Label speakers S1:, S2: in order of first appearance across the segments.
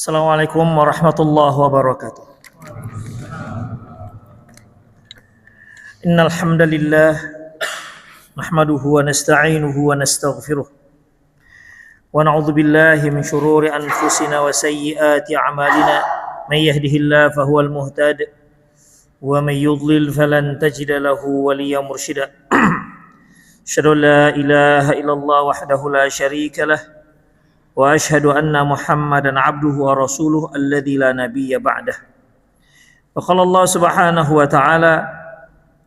S1: Assalamualaikum warahmatullahi wabarakatuh. Innal hamdalillah nahmaduhu wa nasta'inuhu wa nastaghfiruh wa na'udzu billahi min shururi anfusina wa sayyiati a'malina may yahdihillahu fahuwal muhtad wa may yudlil falan tajida lahu waliyyan mursyida. Asyhadu an la ilaha illallah wahdahu la syarika lah wa asyhadu anna Muhammadan abduhu wa rasuluhu alladzi la nabiyya ba'dah. Wa qala Allah subhanahu wa ta'ala,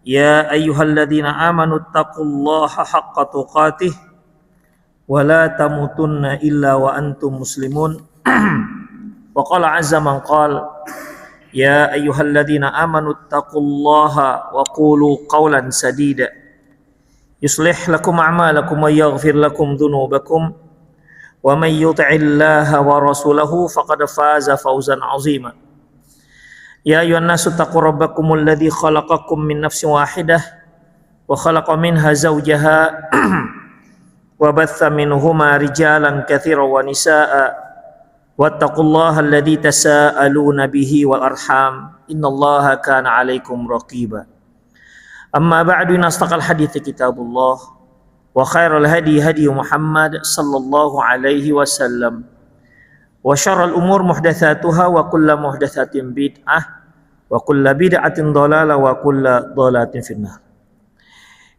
S1: ya ayyuhalladzina amanu taqullaha haqqa tuqatih wa la tamutunna illa wa antum muslimun. Wa qala azza man qala, ya ayyuhalladzina amanu taqullaha wa qulu qawlan sadida yuslih lakum a'malakum wa yaghfir lakum dhunubakum wa may yuti'illaha wa rasulahu faqad faza fawzan 'azima. Ya ayyuhan nasu taqu rabbakumul ladzi khalaqakum min nafsin wahidah wa khalaqa minha zawjaha wa batha minhuma rijalan katsiran wa nisaa'a wattaqullaha alladzi tasaaluna bihi wal arham innallaha kana 'alaikum raqiba. Amma ba'du, nastaqal hadithi kitabullah wa khairul hadi hadi Muhammad sallallahu alaihi wasallam wa syarrul umur muhdatsatuha wa kullu muhdatsatin bid'ah wa kullu bid'atin dhalalah wa kullu dhalalatin finnar.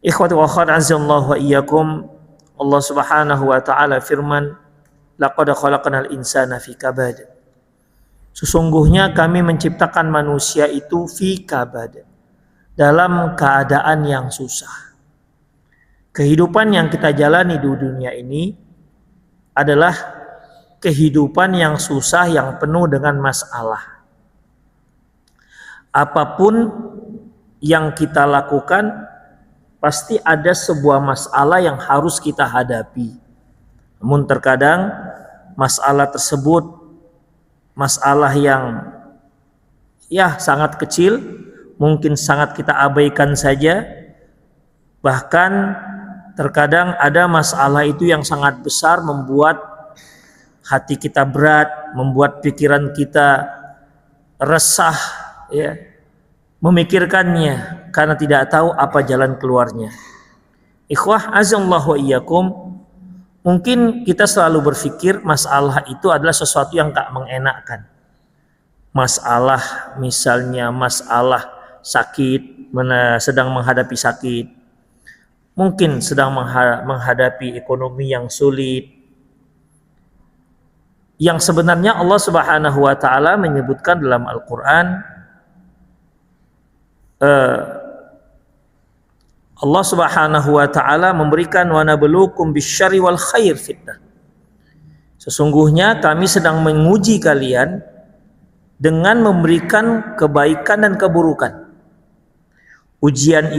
S1: Ikhwati wa akhwat azallahu wa iyyakum. Allah Subhanahu wa taala firman, laqad khalaqnal insana fi kabad. Sesungguhnya kami menciptakan manusia itu fi kabad, dalam keadaan yang susah. Kehidupan yang kita jalani di dunia ini adalah kehidupan yang susah, yang penuh dengan masalah. Apapun yang kita lakukan, pasti ada sebuah masalah yang harus kita hadapi. Namun terkadang masalah tersebut masalah yang sangat kecil, mungkin sangat kita abaikan saja. Bahkan terkadang ada masalah itu yang sangat besar, membuat hati kita berat, membuat pikiran kita resah, memikirkannya karena tidak tahu apa jalan keluarnya. Ikhwah azallahu wa iyyakum, mungkin kita selalu berpikir masalah itu adalah sesuatu yang tak mengenakkan. Masalah, misalnya masalah sakit, sedang menghadapi sakit, mungkin sedang menghadapi ekonomi yang sulit, yang sebenarnya Allah Subhanahu wa taala menyebutkan dalam Al-Qur'an, Allah Subhanahu wa taala memberikan wa nabluukum bisyarri wal khair fitnah. Sesungguhnya kami sedang menguji kalian dengan memberikan kebaikan dan keburukan. Ujian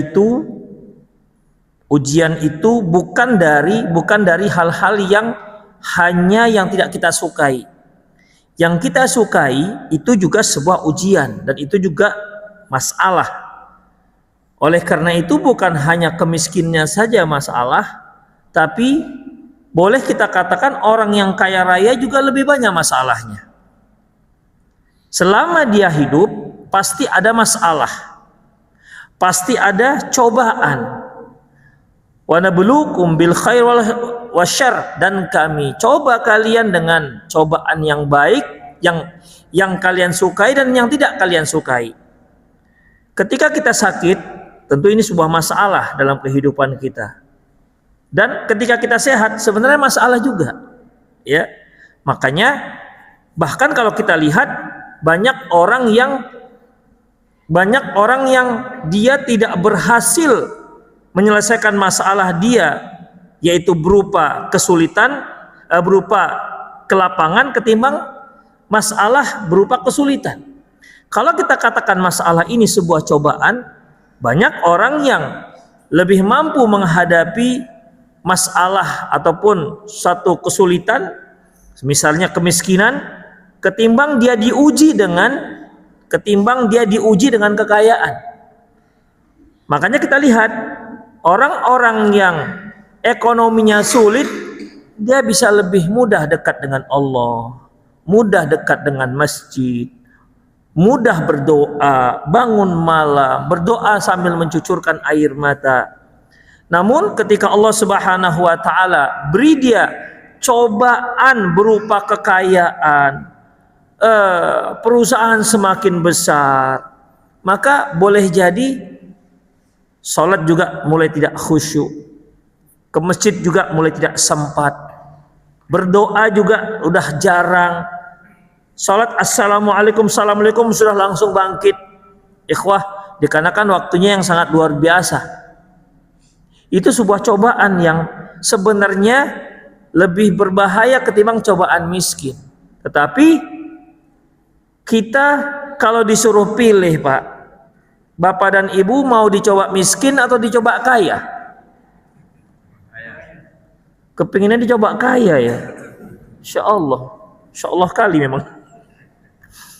S1: itu bukan dari hal-hal yang hanya yang tidak kita sukai. Yang kita sukai itu juga sebuah ujian, dan itu juga masalah. Oleh karena itu bukan hanya kemiskinannya saja masalah, tapi boleh kita katakan orang yang kaya raya juga lebih banyak masalahnya. Selama dia hidup pasti ada masalah, pasti ada cobaan. Wa nabluukum bil khair wal wasyarr, dan kami coba kalian dengan cobaan yang baik, yang kalian sukai dan yang tidak kalian sukai. Ketika kita sakit, tentu ini sebuah masalah dalam kehidupan kita. Dan ketika kita sehat, sebenarnya masalah juga. Makanya bahkan kalau kita lihat banyak orang yang dia tidak berhasil menyelesaikan masalah dia, yaitu berupa kesulitan, berupa kelapangan, ketimbang masalah berupa kesulitan. Kalau kita katakan masalah ini sebuah cobaan, banyak orang yang lebih mampu menghadapi masalah ataupun satu kesulitan, misalnya kemiskinan, ketimbang dia diuji dengan kekayaan. Makanya kita lihat orang-orang yang ekonominya sulit, dia bisa lebih mudah dekat dengan Allah, mudah dekat dengan masjid, mudah berdoa, bangun malam, berdoa sambil mencucurkan air mata. Namun ketika Allah Subhanahu wa taala beri dia cobaan berupa kekayaan, perusahaan semakin besar, maka boleh jadi salat juga mulai tidak khusyuk, ke masjid juga mulai tidak sempat, berdoa juga udah jarang. Salat assalamualaikum assalamualaikum sudah langsung bangkit. Ikhwah, dikarenakan waktunya yang sangat luar biasa. Itu sebuah cobaan yang sebenarnya lebih berbahaya ketimbang cobaan miskin. Tetapi kita kalau disuruh pilih, Pak, Bapak dan Ibu mau dicoba miskin atau dicoba kaya? Kepinginnya dicoba kaya ya. Insya Allah kali memang.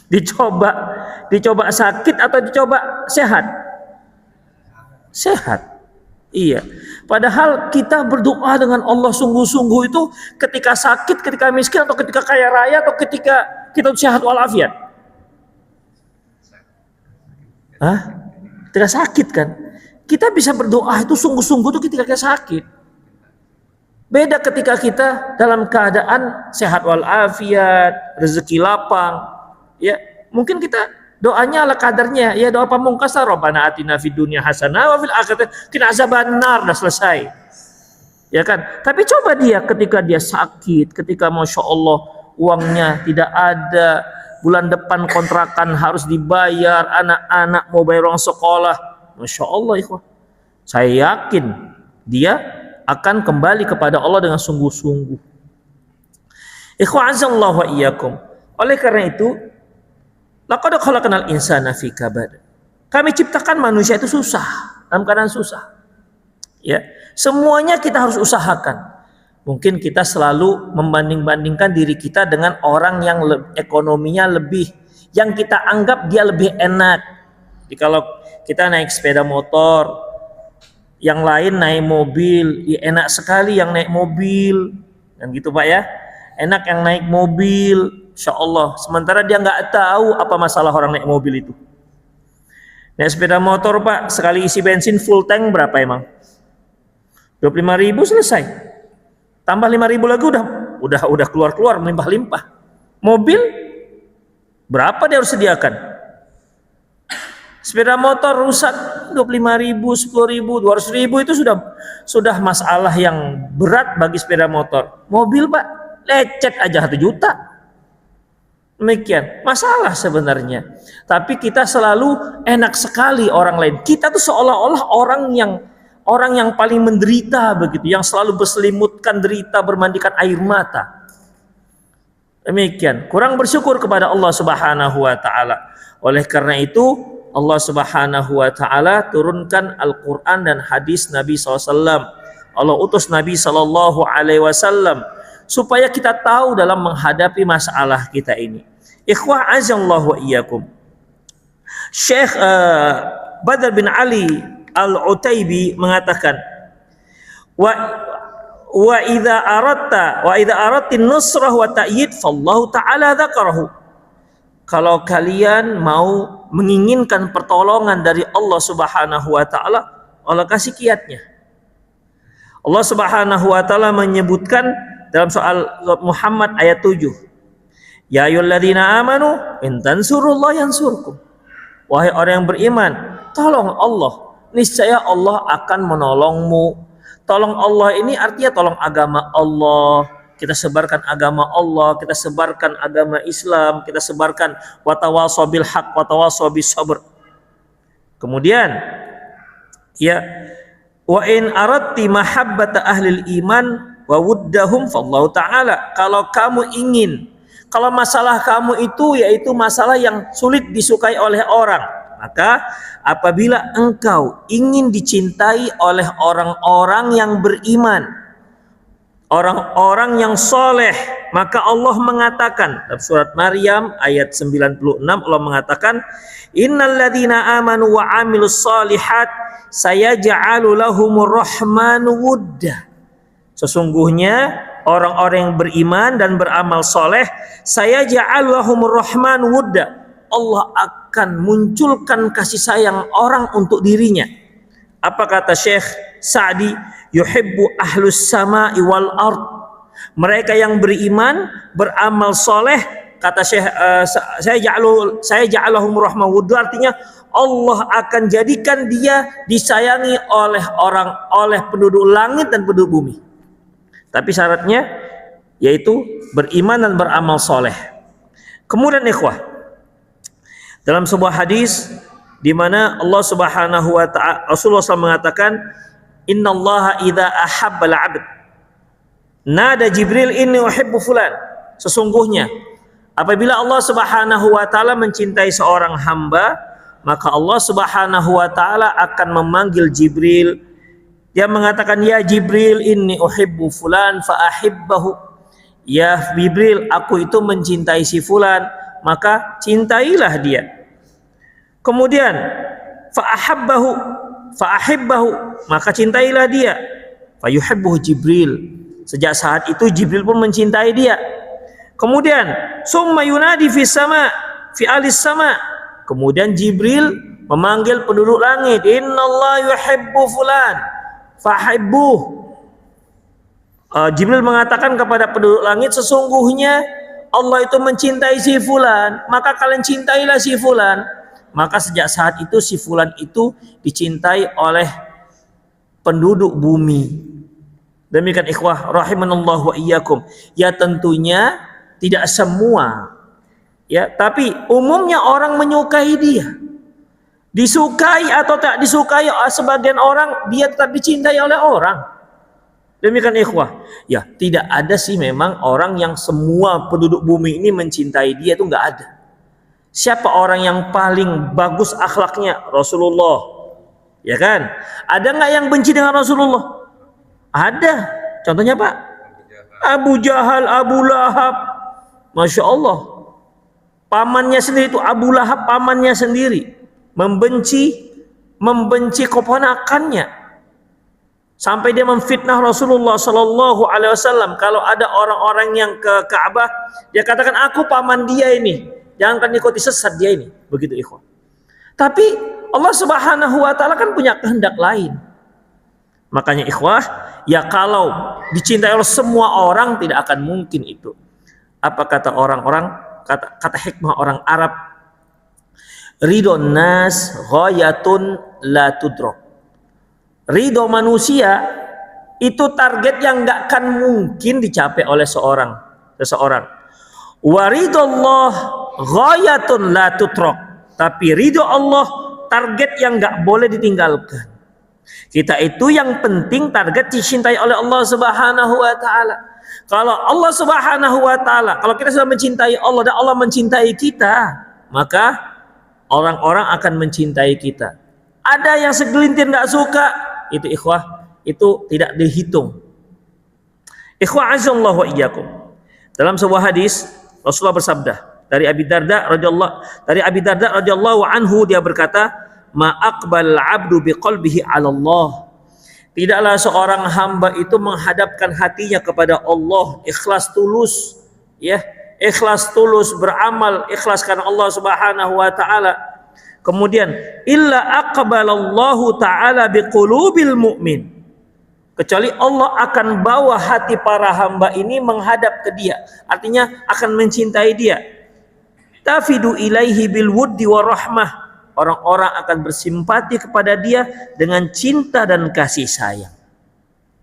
S1: Dicoba sakit atau dicoba sehat? Sehat. Iya. Padahal kita berdoa dengan Allah sungguh-sungguh itu ketika sakit, ketika miskin, atau ketika kaya raya, atau ketika kita sehat walafiat. Hah? Ketika sakit kan, kita bisa berdoa itu sungguh-sungguh itu ketika kita sakit. Beda ketika kita dalam keadaan sehat walafiat, rezeki lapang, ya mungkin kita doanya ala kadarnya, ya doa pamungkas, Rabbana atina fid dunya hasanah wa fil akhirati qina azabannar, dah selesai. Ya kan? Tapi coba dia ketika dia sakit, ketika Masya Allah uangnya tidak ada, bulan depan kontrakan harus dibayar, anak-anak mau bayar uang sekolah. Masya Allah, ikhwah. Saya yakin dia akan kembali kepada Allah dengan sungguh-sungguh. Ikhwah azallahu wa iyyakum. Oleh karena itu, laqad khalaqnal insana fi kabad. Kami ciptakan manusia itu susah, dalam keadaan susah. Ya, semuanya kita harus usahakan. Mungkin kita selalu membanding-bandingkan diri kita dengan orang yang ekonominya lebih, yang kita anggap dia lebih enak. Jadi kalau kita naik sepeda motor, yang lain naik mobil, ya enak sekali yang naik mobil, dan gitu Pak ya. Enak yang naik mobil, Insya Allah. Sementara dia nggak tahu apa masalah orang naik mobil itu. Naik sepeda motor Pak, sekali isi bensin full tank berapa emang? 25.000 selesai. Tambah 5.000 lagi udah keluar melimpah-limpah. Mobil berapa dia harus sediakan? Sepeda motor rusak 25.000, 10.000, 200.000 itu sudah masalah yang berat bagi sepeda motor. Mobil Pak, lecet aja 1 juta. Demikian masalah sebenarnya. Tapi kita selalu enak sekali orang lain. Kita tuh seolah-olah orang yang paling menderita begitu, yang selalu berselimutkan derita, bermandikan air mata. Demikian, kurang bersyukur kepada Allah Subhanahu wa taala. Oleh karena itu, Allah Subhanahu wa taala turunkan Al-Qur'an dan hadis Nabi SAW. Allah utus Nabi sallallahu alaihi wasallam supaya kita tahu dalam menghadapi masalah kita ini. Ikhwah azallahu wa iyyakum. Syekh Badr bin Ali Al-Utaibi mengatakan, wa idza aradtin nusrah wa ta'yid fallahu ta'ala dzakarahu. Kalau kalian mau menginginkan pertolongan dari Allah Subhanahu wa taala, Allah kasih kiatnya. Allah Subhanahu wa taala menyebutkan dalam soal Muhammad ayat 7. Ya ayyuhalladzina amanu in tansurullaha yansurkum. Wahai orang yang beriman, tolong Allah, niscaya Allah akan menolongmu. Tolong Allah ini artinya tolong agama Allah. Kita sebarkan agama Allah, kita sebarkan agama Islam, kita sebarkan watawasau bil haq, watawasau bis sabr. Kemudian ya, wa in aradti mahabbata ahlil iman wa wuddahum fallahu ta'ala. Kalau kamu ingin, kalau masalah kamu itu yaitu masalah yang sulit disukai oleh orang, maka apabila engkau ingin dicintai oleh orang-orang yang beriman, orang-orang yang soleh, maka Allah mengatakan dalam surat Maryam ayat 96, Allah mengatakan, innalladzina amanu wa amilus solihat sayaj'alu lahumur rahmanu wudda. Sesungguhnya orang-orang yang beriman dan beramal soleh, saya ja'alahumur rahman wudda, Allah akan munculkan kasih sayang orang untuk dirinya. Apa kata Syekh Sa'di? Yuhibbu ahlus sama'i wal ard, mereka yang beriman beramal soleh, kata Syekh, saya ja'alahum rahmah wudhu, artinya Allah akan jadikan dia disayangi oleh penduduk langit dan penduduk bumi. Tapi syaratnya yaitu beriman dan beramal soleh. Kemudian ikhwah, dalam sebuah hadis di mana Allah Subhanahu wa ta'ala, Rasulullah SAW mengatakan, innallaha idza ahabbal 'abd nada Jibril inni uhibbu fulan. Sesungguhnya apabila Allah Subhanahu wa taala mencintai seorang hamba, maka Allah Subhanahu wa taala akan memanggil Jibril. Dia mengatakan, ya Jibril inni uhibbu fulan fa ahibbahu. Ya Jibril, aku itu mencintai si fulan, maka cintailah dia. Kemudian fa ahibbahu, maka cintailah dia. Fa yuhibbuhu Jibril. Sejak saat itu Jibril pun mencintai dia. Kemudian summa yunadi fi sama, fi alis sama. Kemudian Jibril memanggil penduduk langit, innallaha yuhibbu fulan fahibbuh. Jibril mengatakan kepada penduduk langit, sesungguhnya Allah itu mencintai si fulan, maka kalian cintailah si fulan. Maka sejak saat itu si fulan itu dicintai oleh penduduk bumi. Demikian ikhwah rahimanallahu wa iyyakum. Ya tentunya tidak semua, ya, tapi umumnya orang menyukai dia. Disukai atau tak disukai sebagian orang, dia tetap dicintai oleh orang. Demikian ikhwah. Ya, tidak ada sih memang orang yang semua penduduk bumi ini mencintai dia, itu enggak ada. Siapa orang yang paling bagus akhlaknya? Rasulullah. Ya kan? Ada enggak yang benci dengan Rasulullah? Ada. Contohnya Pak? Abu Jahal, Abu Lahab. Masya Allah. Pamannya sendiri itu Abu Lahab, pamannya sendiri membenci keponakannya. Sampai dia memfitnah Rasulullah Sallallahu Alaihi Wasallam. Kalau ada orang-orang yang ke Ka'bah, dia katakan, aku paman dia ini, jangan ikuti sesat dia ini. Begitu ikhwan. Tapi Allah Subhanahu Wa Taala kan punya kehendak lain. Makanya ikhwah, ya kalau dicintai oleh semua orang tidak akan mungkin itu. Apa kata orang-orang, kata hikmah orang Arab, ridho nas ghayatun la tudrok. Ridho manusia itu target yang nggak akan mungkin dicapai oleh seseorang. Waridullah ghayatun la tutrok. Tapi ridho Allah target yang nggak boleh ditinggalkan. Kita itu yang penting target dicintai oleh Allah Subhanahu wa taala. Kalau Allah Subhanahu wa taala, kalau kita sudah mencintai Allah dan Allah mencintai kita, maka orang-orang akan mencintai kita. Ada yang segelintir nggak suka, itu ikhwah, itu tidak dihitung. Ikhwah azallahu wa iyyakum. Dalam sebuah hadis Rasulullah bersabda dari Abi Darda radhiyallahu anhu, dia berkata, ma aqbal 'abdu biqalbihi 'ala Allah. Tidaklah seorang hamba itu menghadapkan hatinya kepada Allah ikhlas tulus, ya, ikhlas tulus beramal, ikhlas karena Allah Subhanahu wa taala. Kemudian illa aqbalallahu taala biqulubil mu'min. Kecuali Allah akan bawa hati para hamba ini menghadap ke dia. Artinya akan mencintai dia. Tafidu ilaihi bil wuddi wa rahmah. Orang-orang akan bersimpati kepada dia dengan cinta dan kasih sayang.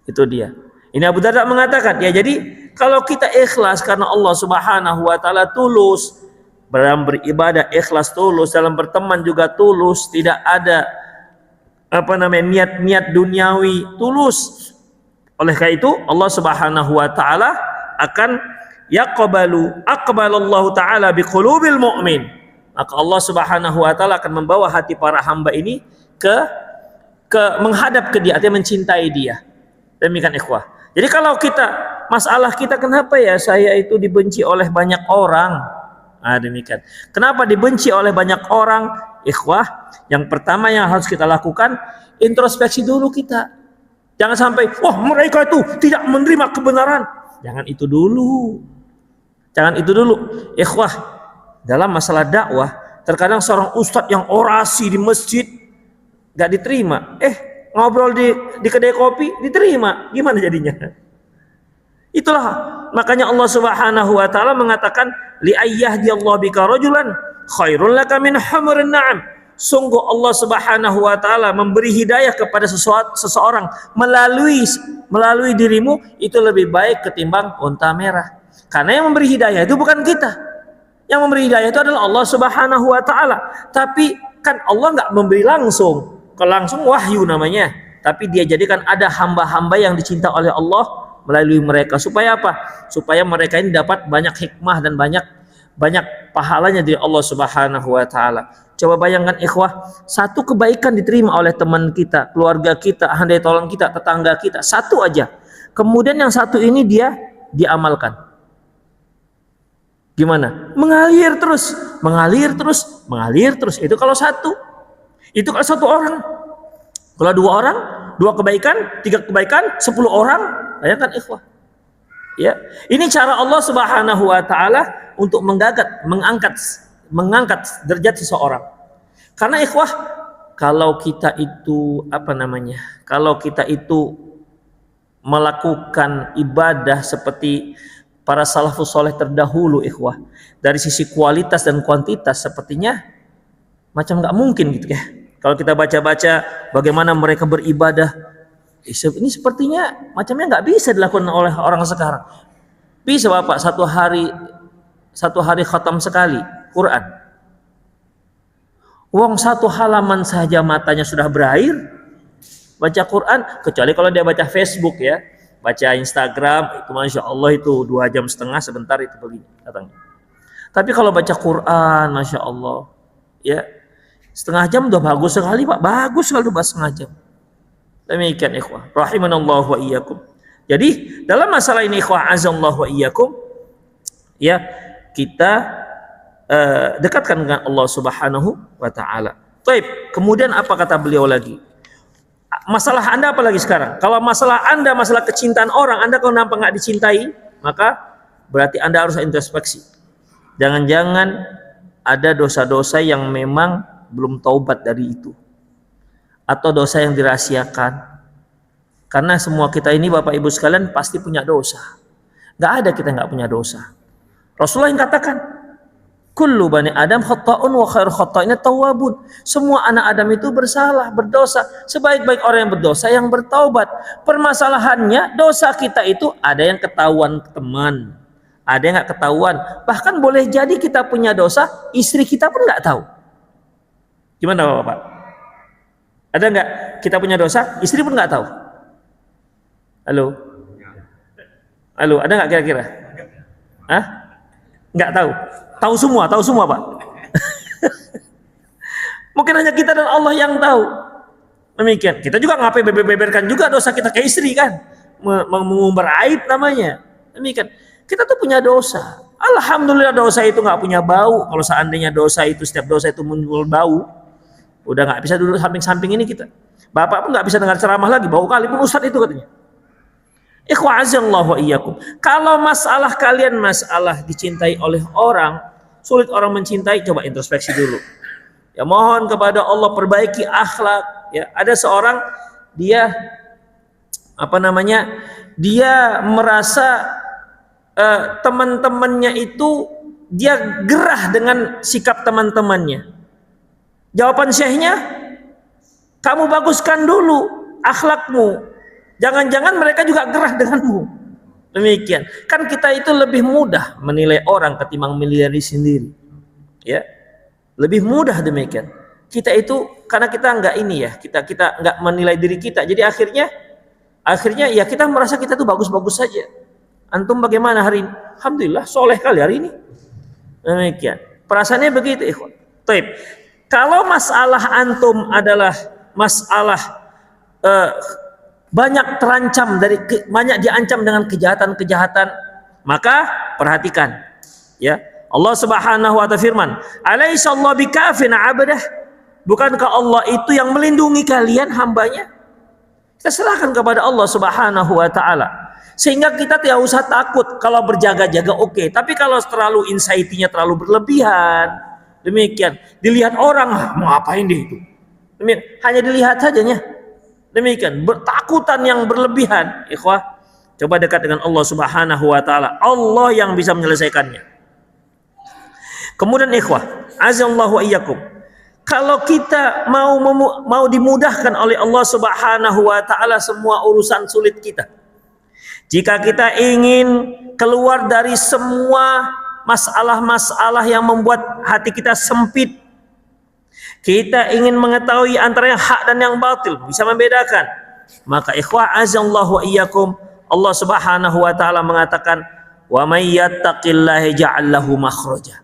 S1: Itu dia. Ini Abu Darda mengatakan, ya jadi kalau kita ikhlas karena Allah Subhanahu wa taala, tulus dalam beribadah, ikhlas tulus dalam berteman juga tulus, tidak ada niat-niat duniawi, tulus. Oleh karena itu Allah Subhanahu wa taala akan aqbalallahu taala biqulubil mu'min. Maka Allah Subhanahu wa taala akan membawa hati para hamba ini ke menghadap ke dia, artinya mencintai dia. Demikian ikhwah. Jadi kalau masalah kita kenapa ya saya itu dibenci oleh banyak orang? Nah, demikian. Kenapa dibenci oleh banyak orang? Ikhwah, yang pertama yang harus kita lakukan, introspeksi dulu kita. Jangan sampai, wah mereka itu tidak menerima kebenaran. Jangan itu dulu. Jangan itu dulu. Ikhwah, dalam masalah dakwah, terkadang seorang ustadz yang orasi di masjid gak diterima. Ngobrol di kedai kopi diterima. Gimana jadinya? Itulah makanya Allah Subhanahu wa taala mengatakan li ayyahdiyallahu bika rajulan khairul laka min humrin na'am. Sungguh Allah Subhanahu wa taala memberi hidayah kepada seseorang melalui dirimu itu lebih baik ketimbang unta merah. Karena yang memberi hidayah itu bukan kita. Yang memberi hidayah itu adalah Allah Subhanahu wa taala. Tapi kan Allah nggak memberi langsung. Kalau langsung wahyu namanya. Tapi dia jadikan ada hamba-hamba yang dicinta oleh Allah melalui mereka. Supaya apa? Supaya mereka ini dapat banyak hikmah dan banyak pahalanya dari Allah Subhanahu wa taala. Coba bayangkan ikhwah, satu kebaikan diterima oleh teman kita, keluarga kita, handai tolong kita, tetangga kita, satu aja. Kemudian yang satu ini dia diamalkan. Gimana? Mengalir terus. Itu kalau satu. Itu kalau satu orang. Kalau dua orang, dua kebaikan, tiga kebaikan, 10 orang, bayangkan ikhwah. Ya, ini cara Allah Subhanahu wa taala untuk mengangkat derajat seseorang. Karena ikhwah, kalau kita itu kalau kita itu melakukan ibadah seperti para salafus soleh terdahulu ikhwah, dari sisi kualitas dan kuantitas sepertinya macam nggak mungkin gitu ya. Kalau kita baca-baca bagaimana mereka beribadah, ini sepertinya macamnya nggak bisa dilakukan oleh orang sekarang. Bisa Bapak satu hari khatam sekali Quran. Wong satu halaman saja matanya sudah berair baca Quran, kecuali kalau dia baca Facebook ya, baca Instagram itu masya Allah itu 2,5 jam sebentar itu begini datangnya. Tapi kalau baca Quran masya Allah ya setengah jam udah bagus sekali Pak, bagus sekali bahas setengah jam. Demikian ikhwah, rahimanallahu wa iyyakum. Jadi dalam masalah ini ikhwah azallahu wa iyyakum ya, kita dekatkan dengan Allah Subhanahu wa taala. Baik, kemudian apa kata beliau lagi? Masalah Anda apa lagi sekarang? Kalau masalah Anda masalah kecintaan orang, Anda kalau nampak nggak dicintai, maka berarti Anda harus introspeksi. Jangan-jangan ada dosa-dosa yang memang belum taubat dari itu, atau dosa yang dirahasiakan. Karena semua kita ini Bapak Ibu sekalian pasti punya dosa. Nggak ada kita nggak punya dosa. Rasulullah yang katakan, kullu bani Adam khata'un wa khairu khata'ina tawwabun. Semua anak Adam itu bersalah, berdosa. Sebaik-baik orang yang berdosa yang bertaubat. Permasalahannya dosa kita itu ada yang ketahuan teman, ada yang nggak ketahuan. Bahkan boleh jadi kita punya dosa, istri kita pun nggak tahu. Gimana Bapak? Ada nggak kita punya dosa, istri pun nggak tahu? Halo, ada nggak kira-kira? Nggak tahu. Tahu semua Pak. Mungkin hanya kita dan Allah yang tahu. Demikian. Kita juga ngapain beberkan juga dosa kita ke istri kan, mengumbar aib namanya. Demikian. Kita tuh punya dosa. Alhamdulillah dosa itu nggak punya bau. Kalau seandainya dosa itu setiap dosa itu muncul bau, udah nggak bisa duduk samping-samping ini kita. Bapak pun nggak bisa dengar ceramah lagi. Bau kali pun ustadz itu katanya. Ikhwa azallahu wa iyyakum. Kalau masalah kalian masalah dicintai oleh orang, sulit orang mencintai, coba introspeksi dulu. Ya mohon kepada Allah perbaiki akhlak. Ya ada seorang dia dia merasa teman-temannya itu dia gerah dengan sikap teman-temannya. Jawaban syekhnya, kamu baguskan dulu akhlakmu. Jangan-jangan mereka juga gerah denganmu. Demikian. Kan kita itu lebih mudah menilai orang ketimbang menilai diri sendiri. Ya. Lebih mudah demikian. Kita itu karena kita enggak kita enggak menilai diri kita. Jadi akhirnya ya kita merasa kita tuh bagus-bagus saja. Antum bagaimana hari ini? Alhamdulillah soleh kali hari ini. Demikian. Perasaannya begitu, ikhwan. Baik. Kalau masalah antum adalah masalah banyak diancam dengan kejahatan-kejahatan, maka perhatikan ya. Allah Subhanahu wa ta'ala firman, "Alaihissallahu bikafin 'abdah?" Bukankah Allah itu yang melindungi kalian hambanya? Kita serahkan kepada Allah Subhanahu wa ta'ala. Sehingga kita tidak usah takut kalau berjaga-jaga oke. Tapi kalau terlalu anxiety-nya terlalu berlebihan, demikian. Dilihat orang, mau ngapain dia itu? Demikian. Hanya dilihat sajanya. Demikian. Bertakutan yang berlebihan, ikhwah. Coba dekat dengan Allah Subhanahu wa taala. Allah yang bisa menyelesaikannya. Kemudian ikhwah, azallahu iyyakum. Kalau kita mau dimudahkan oleh Allah Subhanahu wa taala semua urusan sulit kita. Jika kita ingin keluar dari semua masalah-masalah yang membuat hati kita sempit, kita ingin mengetahui antara yang hak dan yang batil, bisa membedakan, maka ikhwah azallahu iyyakum, Allah Subhanahu wa taala mengatakan, "Wa may yattaqillaha ja'al lahu makhraja."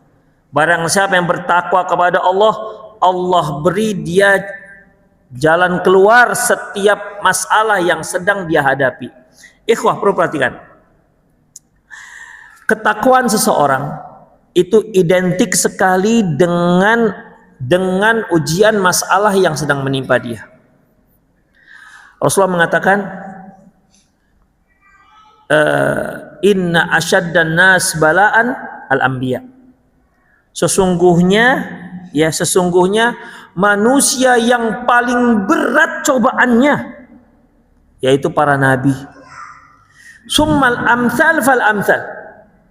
S1: Barang siapa yang bertakwa kepada Allah, Allah beri dia jalan keluar setiap masalah yang sedang dia hadapi. Ikhwah, perlu perhatikan. Ketakwaan seseorang itu identik sekali dengan ujian masalah yang sedang menimpa dia. Rasulullah mengatakan, inna asyaddan nas bala'an al-anbiya. Sesungguhnya manusia yang paling berat cobaannya yaitu para nabi. Summal amsal fal amsal.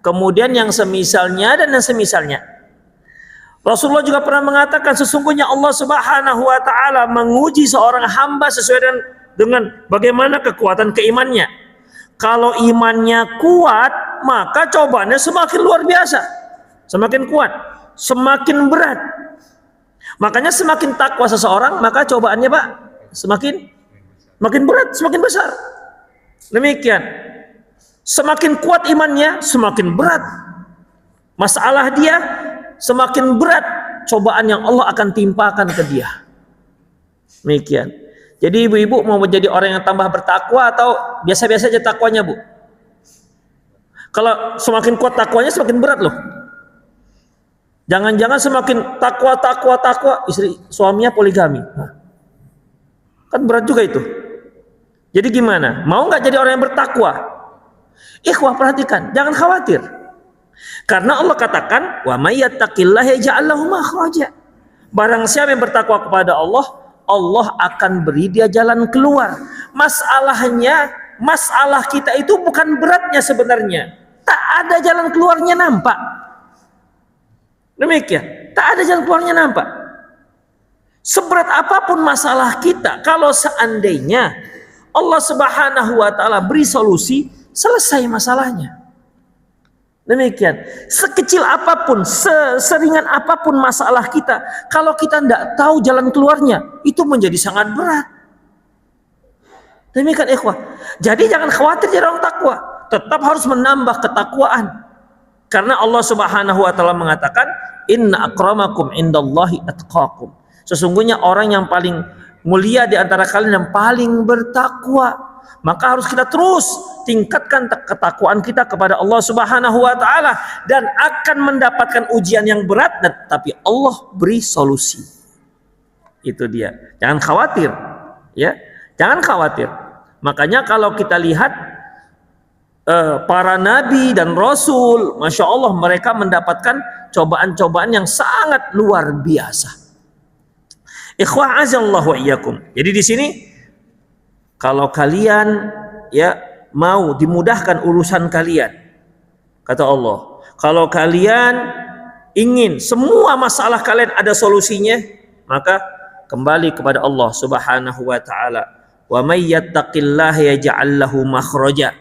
S1: Kemudian yang semisalnya dan yang semisalnya. Rasulullah juga pernah mengatakan sesungguhnya Allah Subhanahu wa taala menguji seorang hamba sesuai dengan bagaimana kekuatan keimannya. Kalau imannya kuat, maka cobaannya semakin luar biasa. Semakin kuat, semakin berat. Makanya semakin takwa seseorang, maka cobaannya Pak semakin berat, semakin besar. Demikian. Semakin kuat imannya, semakin berat masalah dia, semakin berat cobaan yang Allah akan timpakan ke dia. Demikian. Jadi ibu-ibu mau menjadi orang yang tambah bertakwa atau biasa-biasa aja takwanya, Bu? Kalau semakin kuat takwanya semakin berat loh. Jangan-jangan semakin takwa istri suaminya poligami. Nah, kan berat juga itu. Jadi gimana? Mau nggak jadi orang yang bertakwa? Ikhwah, perhatikan, jangan khawatir. Karena Allah katakan, "Wa may yattaqillaha yaj'al lahu makhraja." Barang siapa yang bertakwa kepada Allah, Allah akan beri dia jalan keluar. Masalahnya, masalah kita itu bukan beratnya sebenarnya. Tak ada jalan keluarnya nampak. Demikian, tak ada jalan keluarnya nampak. Seberat apapun masalah kita, kalau seandainya Allah Subhanahu wa taala beri solusi, selesai masalahnya. Demikian. Sekecil apapun, seringan apapun masalah kita, kalau kita tidak tahu jalan keluarnya, itu menjadi sangat berat. Demikian ikhwah. Jadi jangan khawatir jadi orang takwa, tetap harus menambah ketakwaan. Karena Allah Subhanahu wa taala mengatakan, "Inna akramakum indallahi atqakum." Sesungguhnya orang yang paling mulia di antara kalian yang paling bertakwa. Maka harus kita terus tingkatkan ketakwaan kita kepada Allah Subhanahu wa taala dan akan mendapatkan ujian yang berat, tapi Allah beri solusi. Itu dia. Jangan khawatir, ya. Jangan khawatir. Makanya kalau kita lihat para nabi dan rasul, masya Allah mereka mendapatkan cobaan-cobaan yang sangat luar biasa. Ikhwah azallahu iyyakum. Jadi di sini kalau kalian ya mau dimudahkan urusan kalian, kata Allah, kalau kalian ingin semua masalah kalian ada solusinya, maka kembali kepada Allah Subhanahu wa taala. Wa may yattaqillaha yaj'al lahu makhraja.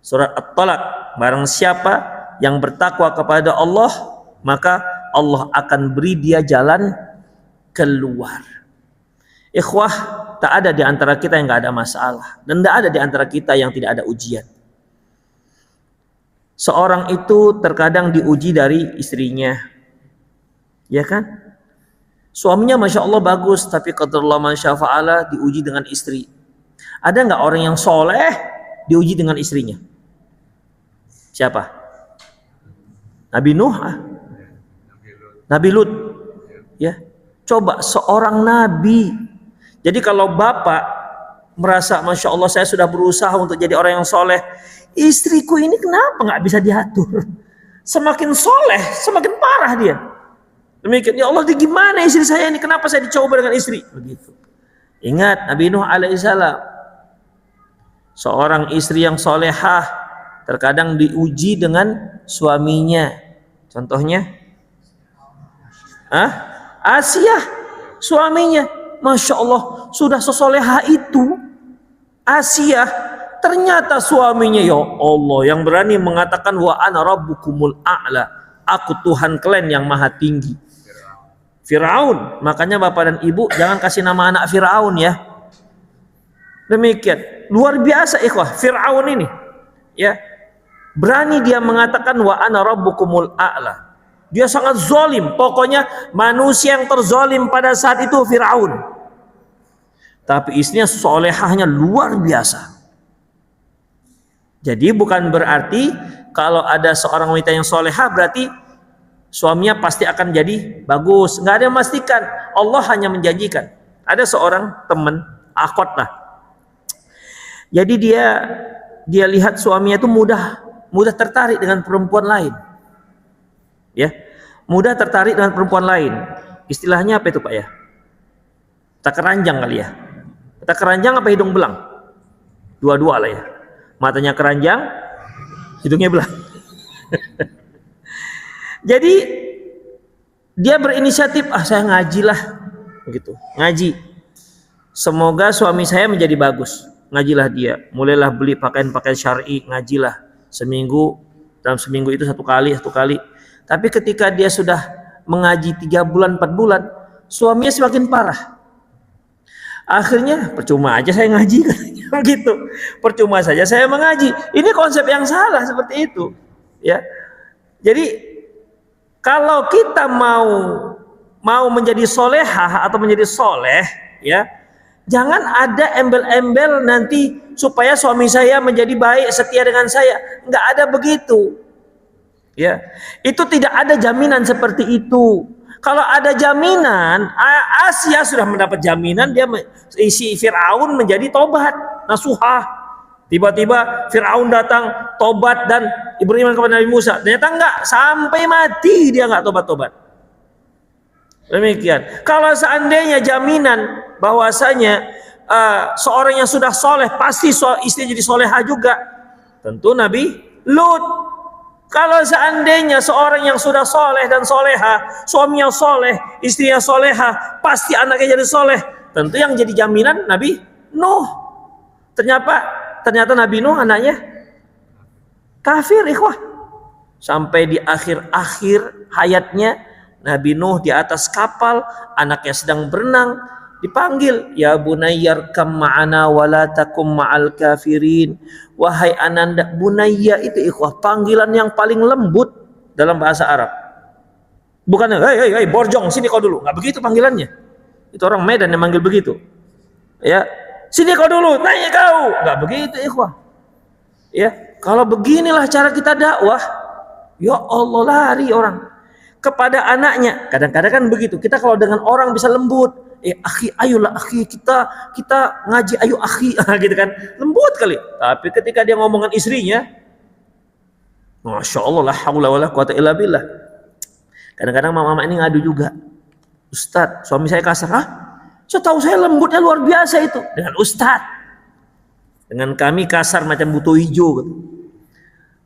S1: Surat At-Talaq, barang siapa yang bertakwa kepada Allah, maka Allah akan beri dia jalan keluar. Ikhwah, tak ada di antara kita yang nggak ada masalah, dan tidak ada di antara kita yang tidak ada ujian. Seorang itu terkadang diuji dari istrinya, ya kan? Suaminya masya Allah bagus, tapi qadarullah ma syaa fa'ala diuji dengan istri. Ada nggak orang yang soleh diuji dengan istrinya? Siapa? Nabi Nuh, Nabi Lut, ya. Coba seorang nabi. Jadi kalau bapak merasa Masya Allah saya sudah berusaha untuk jadi orang yang soleh. Istriku ini kenapa nggak bisa diatur? Semakin soleh, semakin parah dia. Demikian, ya Allah, gimana istri saya ini? Kenapa saya dicoba dengan istri? Begitu. Ingat Nabi Nuh alaihissalam, seorang istri yang solehah terkadang diuji dengan suaminya. Contohnya, Asia, suaminya, Masya Allah, sudah sesolehah itu Asia, ternyata suaminya, ya Allah, yang berani mengatakan wa ana rabbukumul a'la, aku Tuhan kalian yang maha tinggi. Firaun. Makanya bapak dan ibu jangan kasih nama anak Firaun ya. Demikian, luar biasa ikhwah Firaun ini. Ya. Berani dia mengatakan wa ana rabbukumul a'la. Dia sangat zalim. Pokoknya manusia yang terzalim pada saat itu Firaun. Tapi istrinya solehahnya luar biasa. Jadi bukan berarti kalau ada seorang wanita yang solehah berarti suaminya pasti akan jadi bagus. Nggak ada yang memastikan. Allah hanya menjanjikan. Ada seorang teman akhwat lah. Jadi dia lihat suaminya itu mudah tertarik dengan perempuan lain. Ya, mudah tertarik dengan perempuan lain. Istilahnya apa itu Pak ya? Tak keranjang kali ya. Tak keranjang apa hidung belang? Dua-dua lah ya. Matanya keranjang, hidungnya belang. Jadi dia berinisiatif, saya ngaji lah, begitu. Ngaji. Semoga suami saya menjadi bagus. Ngajilah dia. Mulailah beli pakaian-pakaian syar'i, ngajilah. Dalam seminggu itu satu kali. Tapi ketika dia sudah mengaji 3 bulan, 4 bulan, suaminya semakin parah. Akhirnya percuma aja saya ngaji, gitu. Percuma saja saya mengaji. Ini konsep yang salah seperti itu, ya. Jadi kalau kita mau menjadi solehah atau menjadi soleh, ya, jangan ada embel-embel nanti supaya suami saya menjadi baik, setia dengan saya. Nggak ada begitu, ya. Itu tidak ada jaminan seperti itu. Kalau ada jaminan, Asia sudah mendapat jaminan, si Firaun menjadi tobat, nasuhah. Tiba-tiba Firaun datang tobat dan beriman kepada Nabi Musa. Ternyata enggak, sampai mati dia enggak tobat-tobat. Demikian. Kalau seandainya jaminan bahwasanya seorang yang sudah soleh pasti istrinya jadi soleha juga, tentu Nabi Lut. Kalau seandainya seorang yang sudah soleh dan soleha, suaminya soleh, istrinya soleha, pasti anaknya jadi soleh. Tentu yang jadi jaminan Nabi Nuh. Ternyata Nabi Nuh anaknya kafir ikhwah. Sampai di akhir hayatnya Nabi Nuh di atas kapal, anaknya sedang berenang, dipanggil, ya bunayyar kam ma'ana wala takum ma'al kafirin. Wahai ananda, bunayya itu ikhwah panggilan yang paling lembut dalam bahasa Arab. Bukan hei borjong sini kau dulu, nggak begitu panggilannya. Itu orang Medan yang manggil begitu. Ya, sini kau dulu, tanya kau. Nggak begitu ikhwah. Ya, kalau beginilah cara kita dakwah, ya Allah lari orang kepada anaknya. Kadang-kadang kan begitu. Kita kalau dengan orang bisa lembut, akhi, ayolah akhi, kita ngaji, ayo akhi, gitu kan, lembut kali. Tapi ketika dia ngomongan istrinya, Masya Allah, la haula wala quwata illa billah. Kadang-kadang mama-mama ini ngadu juga, Ustadz, suami saya kasar. Setahu saya lembutnya luar biasa itu dengan Ustadz. Dengan kami kasar macam buto hijau gitu.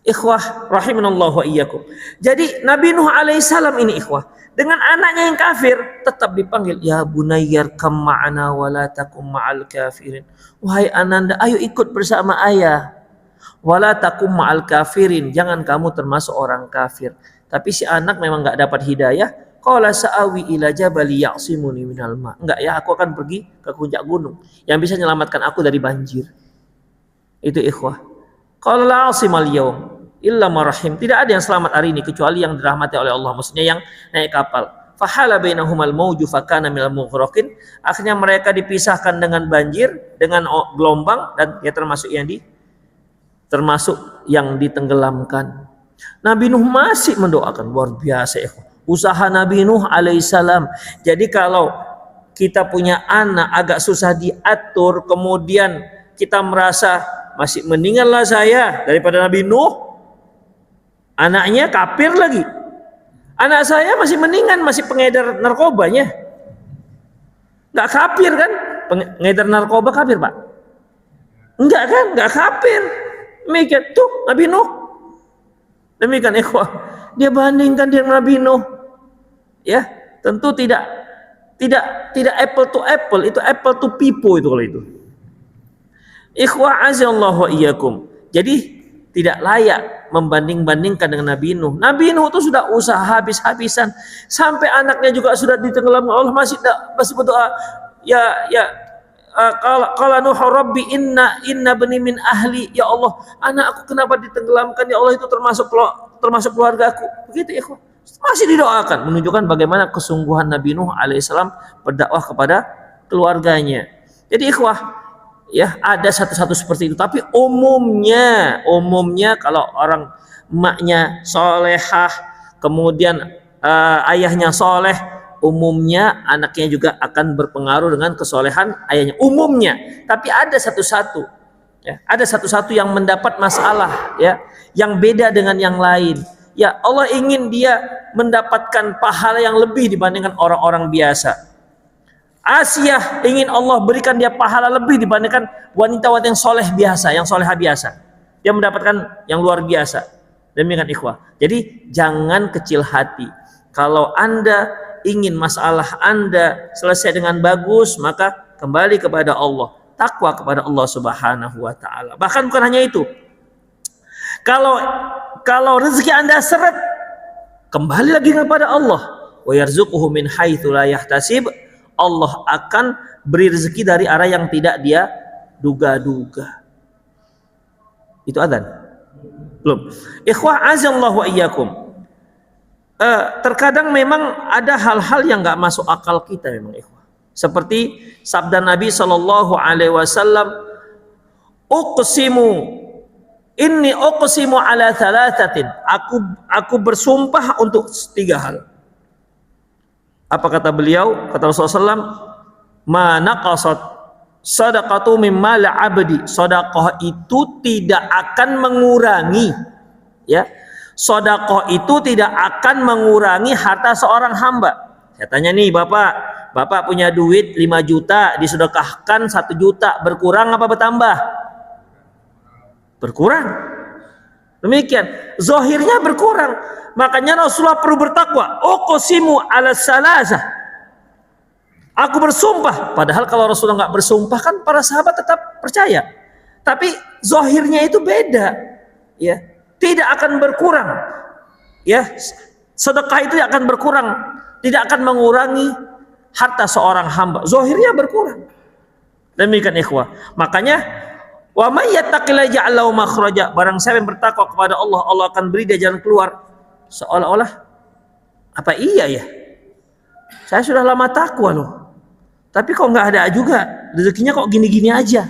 S1: Ikhwah rahimanallahu wa iyyakum. Jadi Nabi Nuh alaihissalam ini ikhwah, dengan anaknya yang kafir tetap dipanggil, ya bunayyar kam ma'ana wa la takum ma'al kafirin. Wahai ananda, ayo ikut bersama ayah. Wa la takum ma'al kafirin, jangan kamu termasuk orang kafir. Tapi si anak memang enggak dapat hidayah. Qala sa'awi ila jabali ya'simuni minal ma'. Enggak ya, aku akan pergi ke puncak gunung yang bisa menyelamatkan aku dari banjir. Itu ikhwah. Qala la 'asimal yaum illa marahim. Tidak ada yang selamat hari ini kecuali yang dirahmati oleh Allah. Maksudnya yang naik kapal. Fahala bainahumal mauju fakana minal mughraqin. Akhirnya mereka dipisahkan dengan banjir, dengan gelombang, dan dia termasuk yang ditenggelamkan. Nabi Nuh masih mendoakan, luar biasa ya. Usaha Nabi Nuh alaihissalam. Jadi kalau kita punya anak agak susah diatur, kemudian kita merasa masih mendinganlah saya daripada Nabi Nuh, anaknya kafir lagi. Anak saya masih mendingan, masih pengedar narkobanya. Nggak kafir kan? Pengedar narkoba kafir, Pak? Enggak kan? Nggak kafir. Demikian tuh Nabi Nuh. Demikian ikhwah. Dia bandingkan dengan Nabi Nuh. Ya, tentu tidak apple to apple, itu apple to pipo itu kalau itu. Ikhwah azallahu wa iyyakum. Jadi tidak layak membanding-bandingkan dengan Nabi Nuh. Nabi Nuh itu sudah usaha habis-habisan, sampai anaknya juga sudah ditenggelamkan. Allah masih berdoa, qala Nuh rabbi inna bani min ahli, ya Allah, anak aku kenapa ditenggelamkan, ya Allah, itu termasuk keluarga aku. Begitu ikhwah. Masih didoakan, menunjukkan bagaimana kesungguhan Nabi Nuh alaihissalam berdakwah kepada keluarganya. Jadi ikhwah, ya ada satu-satu seperti itu, tapi umumnya kalau orang emaknya solehah, kemudian ayahnya soleh, umumnya anaknya juga akan berpengaruh dengan kesolehan ayahnya, umumnya. Tapi ada satu-satu, ya, ada satu-satu yang mendapat masalah, ya, yang beda dengan yang lain. Ya, Allah ingin dia mendapatkan pahala yang lebih dibandingkan orang-orang biasa. Asiyah ingin Allah berikan dia pahala lebih dibandingkan wanita-wanita yang soleh biasa, yang soleha biasa. Dia mendapatkan yang luar biasa. Demikian ikhwah. Jadi jangan kecil hati. Kalau Anda ingin masalah Anda selesai dengan bagus, maka kembali kepada Allah, takwa kepada Allah Subhanahu wa taala. Bahkan bukan hanya itu. Kalau rezeki Anda seret, kembali lagi kepada Allah. Wa yarzuquhu min haitsu la yahtasib. Allah akan beri rezeki dari arah yang tidak dia duga-duga. Itu adzan. Belum. Ikhwah azallahu wa iyyakum. Terkadang memang ada hal-hal yang enggak masuk akal kita memang ikhwah. Seperti sabda Nabi sallallahu alaihi wasallam, Inni uqsimu ala thalathatin. Aku bersumpah untuk 3 hal. Apa kata beliau? Kata Rasulullah SAW, ma naqasat sadaqatu mimma la'abdi. Sedekah itu tidak akan mengurangi, ya. Sedekah itu tidak akan mengurangi harta seorang hamba. Saya tanya nih, Bapak punya duit 5 juta, disedekahkan 1 juta, berkurang apa bertambah? Berkurang. Demikian, zahirnya berkurang. Makanya Rasulullah perlu bertakwa. Uqsimu ala salasah. Aku bersumpah. Padahal kalau Rasulullah nggak bersumpah kan para sahabat tetap percaya. Tapi zahirnya itu beda. Ya, tidak akan berkurang. Ya, sedekah itu akan berkurang, tidak akan mengurangi harta seorang hamba. Zahirnya berkurang. Demikian ikhwah. Makanya wa may yattaqillaha yaj'al lahu makhraja. Barang siapa yang bertakwa kepada Allah, Allah akan beri dia jalan keluar. Seolah-olah apa iya ya? Saya sudah lama takwa loh. Tapi kok nggak ada juga. Rezekinya kok gini-gini aja.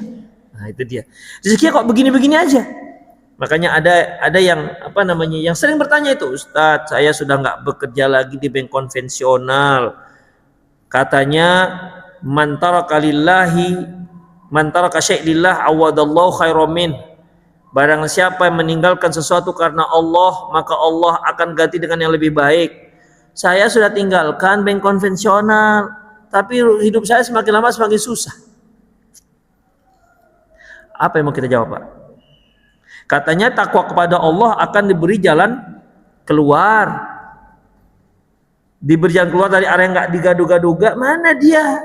S1: Nah, itu dia. Rezekinya kok begini-begini aja. Makanya ada yang yang sering bertanya itu, Ustadz, saya sudah nggak bekerja lagi di bank konvensional. Katanya man taraka syai'illah awadallahu khairan min. Barang siapa yang meninggalkan sesuatu karena Allah, maka Allah akan ganti dengan yang lebih baik. Saya sudah tinggalkan bank konvensional, tapi hidup saya semakin lama semakin susah. Apa yang mau kita jawab, Pak? Katanya takwa kepada Allah akan diberi jalan keluar. Diberi jalan keluar dari area yang nggak digaduga-duga. Mana dia?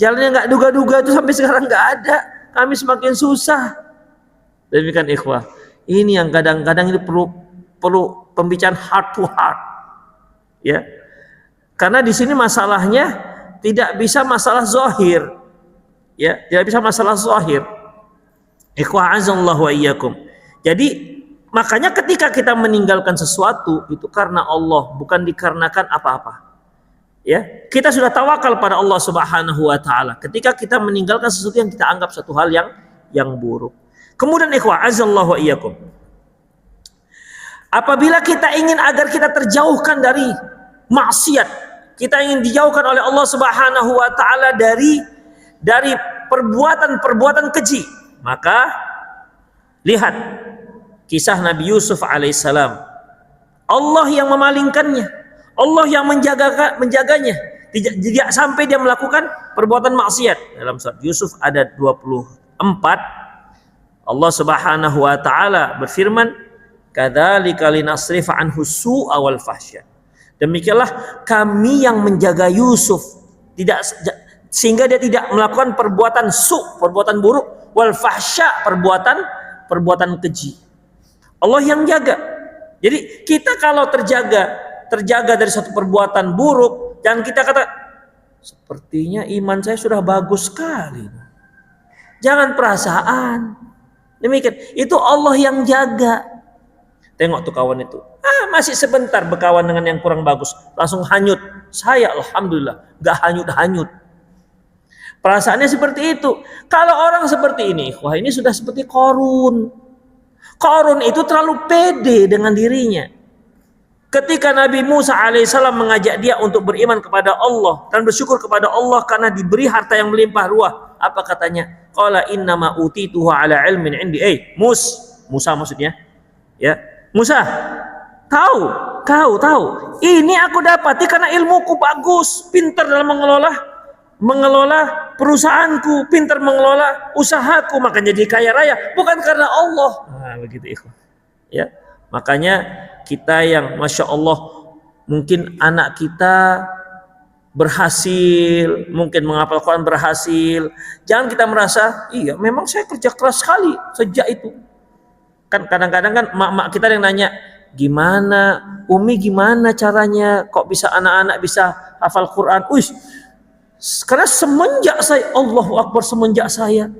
S1: Jalannya nggak duga-duga itu sampai sekarang nggak ada. Kami semakin susah. Demikian ikhwah. Ini yang kadang-kadang ini perlu pembicaraan heart to heart. Ya. Karena di sini masalahnya tidak bisa masalah zahir. Ya, tidak bisa masalah zahir. Ikhwah azallahu wa iyyakum. Jadi makanya ketika kita meninggalkan sesuatu itu karena Allah, bukan dikarenakan apa-apa. Ya, kita sudah tawakal pada Allah Subhanahu wa taala ketika kita meninggalkan sesuatu yang kita anggap satu hal yang buruk. Kemudian ikhwah azallahu wa iyyakum. Apabila kita ingin agar kita terjauhkan dari maksiat, kita ingin dijauhkan oleh Allah Subhanahu wa taala dari perbuatan-perbuatan keji, maka lihat kisah Nabi Yusuf alaihissalam. Allah yang memalingkannya, Allah yang menjaganya, tidak sampai dia melakukan perbuatan maksiat. Dalam surat Yusuf ada 24, Allah Subhanahu wa taala berfirman, kadzalika linasrifa anhu su'a wal fahsya. Demikianlah kami yang menjaga Yusuf sehingga dia tidak melakukan perbuatan perbuatan buruk, wal fahsya, perbuatan keji. Allah yang jaga. Jadi kita kalau terjaga dari satu perbuatan buruk, jangan kita kata sepertinya iman saya sudah bagus sekali. Jangan perasaan. Demikian, itu Allah yang jaga. Tengok tuh kawan itu, masih sebentar berkawan dengan yang kurang bagus, langsung hanyut. Saya alhamdulillah gak hanyut-hanyut. Perasaannya seperti itu. Kalau orang seperti ini, wah ini sudah seperti Qarun. Qarun itu terlalu pede dengan dirinya. Ketika Nabi Musa alaihissalam mengajak dia untuk beriman kepada Allah dan bersyukur kepada Allah karena diberi harta yang melimpah ruah, apa katanya? Qala innama utituhu ala ilmin indi. Musa maksudnya, ya. Musa, kau tahu, ini aku dapati karena ilmuku bagus, pintar dalam mengelola perusahaanku, pintar mengelola usahaku, makanya jadi kaya raya, bukan karena Allah. Nah, begitu ikhwan. Ya, makanya kita yang masya Allah, mungkin anak kita berhasil, mungkin menghafal Quran berhasil, jangan kita merasa, iya memang saya kerja keras sekali sejak itu. Kan kadang-kadang kan mak-mak kita yang nanya, gimana Umi, gimana caranya kok bisa anak-anak bisa hafal Quran? Karena semenjak saya, Allahu Akbar, semenjak saya,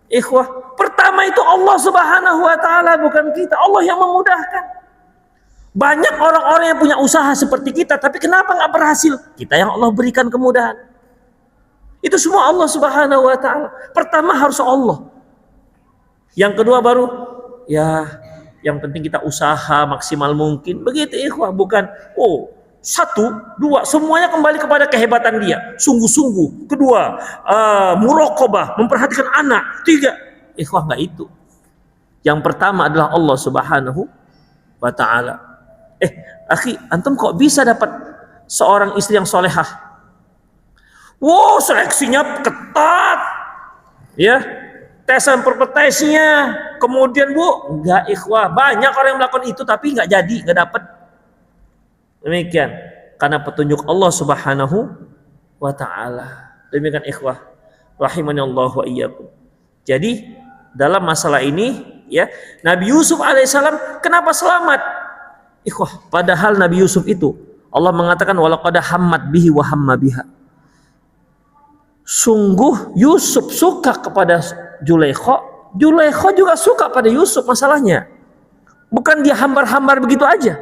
S1: ikhwah, pertama itu Allah Subhanahu wa taala, bukan kita. Allah yang memudahkan. Banyak orang-orang yang punya usaha seperti kita, tapi kenapa nggak berhasil? Kita yang Allah berikan kemudahan. Itu semua Allah Subhanahu wa taala. Pertama harus Allah. Yang kedua baru ya, yang penting kita usaha maksimal mungkin. Begitu ikhwah, bukan satu, dua, semuanya kembali kepada kehebatan dia. Sungguh-sungguh. Kedua, muraqabah, memperhatikan anak. Tiga, ikhwah enggak itu. Yang pertama adalah Allah Subhanahu wa taala. Akhi, antum kok bisa dapat seorang istri yang solehah? Wow, seleksinya ketat. Ya. Tesan perpetesnya, kemudian enggak ikhwah, banyak orang yang melakukan itu tapi enggak jadi, enggak dapat. Demikian, karena petunjuk Allah Subhanahu wa taala. Demikian ikhwah, rahimani Allah wa iyyakum. Jadi dalam masalah ini, ya, Nabi Yusuf alaihissalam kenapa selamat? Ikhwah, padahal Nabi Yusuf itu Allah mengatakan walaqad hammat bihi wa hamma biha. Sungguh Yusuf suka kepada Zulaikha, Zulaikha juga suka pada Yusuf. Masalahnya bukan dia hambar-hambar begitu aja.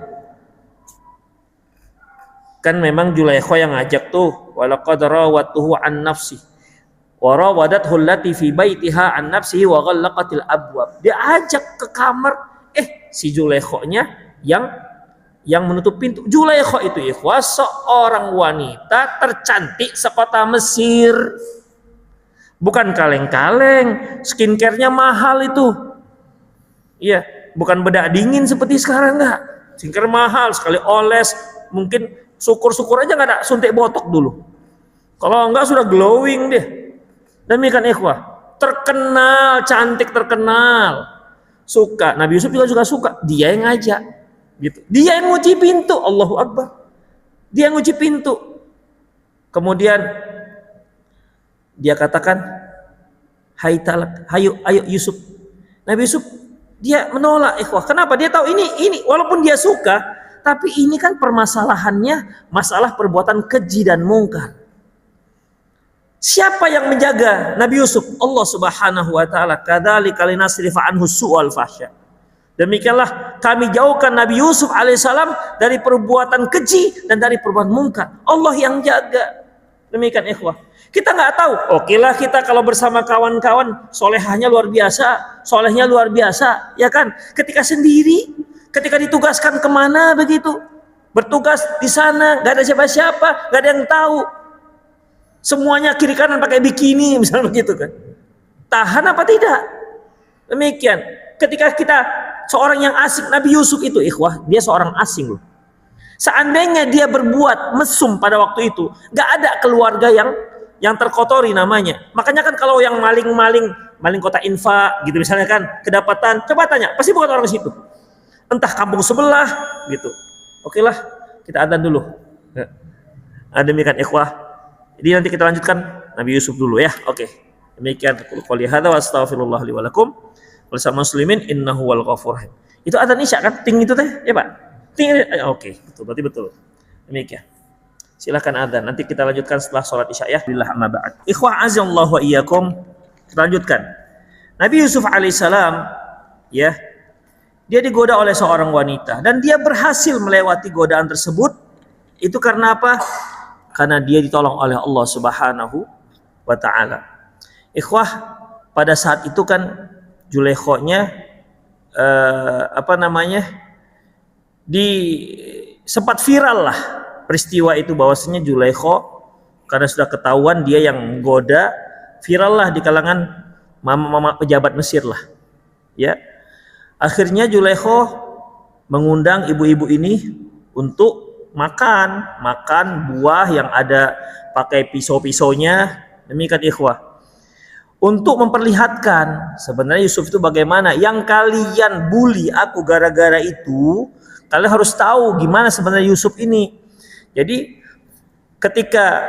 S1: Kan memang Zulaikha yang ngajak tuh, walaqad rawatuhu an nafsi wa rawadathu allati fi baitiha an nafsihi wa ghallaqatil abwab. Dia ajak ke kamar, si Zulaikha-nya yang menutup pintu. Zulaikha itu ikhwah seorang wanita tercantik sekota Mesir. Bukan kaleng-kaleng, skincare-nya mahal itu. Iya, bukan bedak dingin seperti sekarang, enggak. Skincare mahal, sekali oles, mungkin syukur-syukur aja enggak ada suntik botok dulu. Kalau enggak sudah glowing deh. Demikian ikhwah, terkenal, cantik, terkenal. Suka, Nabi Yusuf juga suka, dia yang ngajak. Gitu. Dia yang ngunci pintu, Allahu Akbar. Dia yang ngunci pintu. Kemudian dia katakan, "Hai talak, ayo Yusuf." Nabi Yusuf dia menolak ikhwah. Kenapa? Dia tahu ini walaupun dia suka, tapi ini kan permasalahannya masalah perbuatan keji dan mungkar. Siapa yang menjaga Nabi Yusuf? Allah Subhanahu wa taala. Kadzalika linasrifa anhu su'al fahsya. Demikianlah kami jauhkan Nabi Yusuf alaihissalam dari perbuatan keji dan dari perbuatan mungkar. Allah yang jaga. Demikian ikhwah. Kita nggak tahu. Okelah kita kalau bersama kawan-kawan solehahnya luar biasa, solehnya luar biasa, ya kan? Ketika sendiri, ketika ditugaskan kemana begitu, bertugas di sana, nggak ada siapa-siapa, nggak ada yang tahu. Semuanya kiri kanan pakai bikini, misalnya begitu kan. Tahan apa tidak? Demikian. Ketika kita seorang yang asing, Nabi Yusuf itu ikhwah, dia seorang asing loh. Seandainya dia berbuat mesum pada waktu itu, nggak ada keluarga yang terkotori namanya. Makanya kan kalau yang maling kota Infa gitu misalnya kan, kedapatan, coba tanya, pasti bukan orang situ. Entah kampung sebelah gitu. Oke lah, kita adzan dulu. Demikian ikhwah. Jadi nanti kita lanjutkan Nabi Yusuf dulu ya. Oke. Demikian qouli hadza wa astaghfirullah li wa lakum wal muslimin innahu wal ghafur rahim. Itu adzan Isya kan? Ting itu teh, ya Pak? Ting. Oke, betul, berarti betul. Demikian. Silakan adzan. Nanti kita lanjutkan setelah sholat Isya ya. Billah amma ba'd. Ikhwah azallahu wa iyyakum. Kita lanjutkan. Nabi Yusuf alaihissalam ya, dia digoda oleh seorang wanita dan dia berhasil melewati godaan tersebut. Itu karena apa? Karena dia ditolong oleh Allah Subhanahu wa taala. Ikhwah, pada saat itu kan Zulaikha-nya sempat viral lah peristiwa itu, bahwasanya Zulaikha karena sudah ketahuan dia yang menggoda, viral lah di kalangan mama-mama pejabat Mesir lah. Ya. Akhirnya Zulaikha mengundang ibu-ibu ini untuk makan buah yang ada pakai pisau-pisaunya. Demikian ikhwah. Untuk memperlihatkan sebenarnya Yusuf itu bagaimana. Yang kalian bully aku gara-gara itu, kalian harus tahu gimana sebenarnya Yusuf ini. Jadi ketika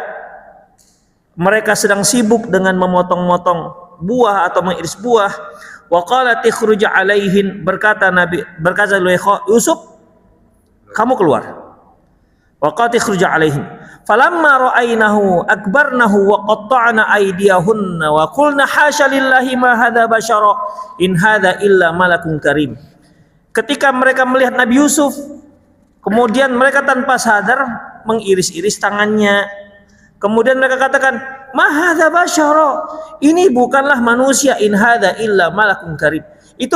S1: mereka sedang sibuk dengan memotong-motong buah atau mengiris buah, waqalat ikhruj alaihin, berkata Zulaikha, Yusuf, kamu keluar. Waqalat ikhruj alaihin. Falamma ra'ainahu akbarnahu wa qatta'na aydiyahunna wa qulna hasya lillahi ma hadza basyara in hadza illa malakun karim. Ketika mereka melihat Nabi Yusuf, kemudian mereka tanpa sadar mengiris-iris tangannya. Kemudian mereka katakan, ma hadza basyara, ini bukanlah manusia, in hadza illa malakun karim. Itu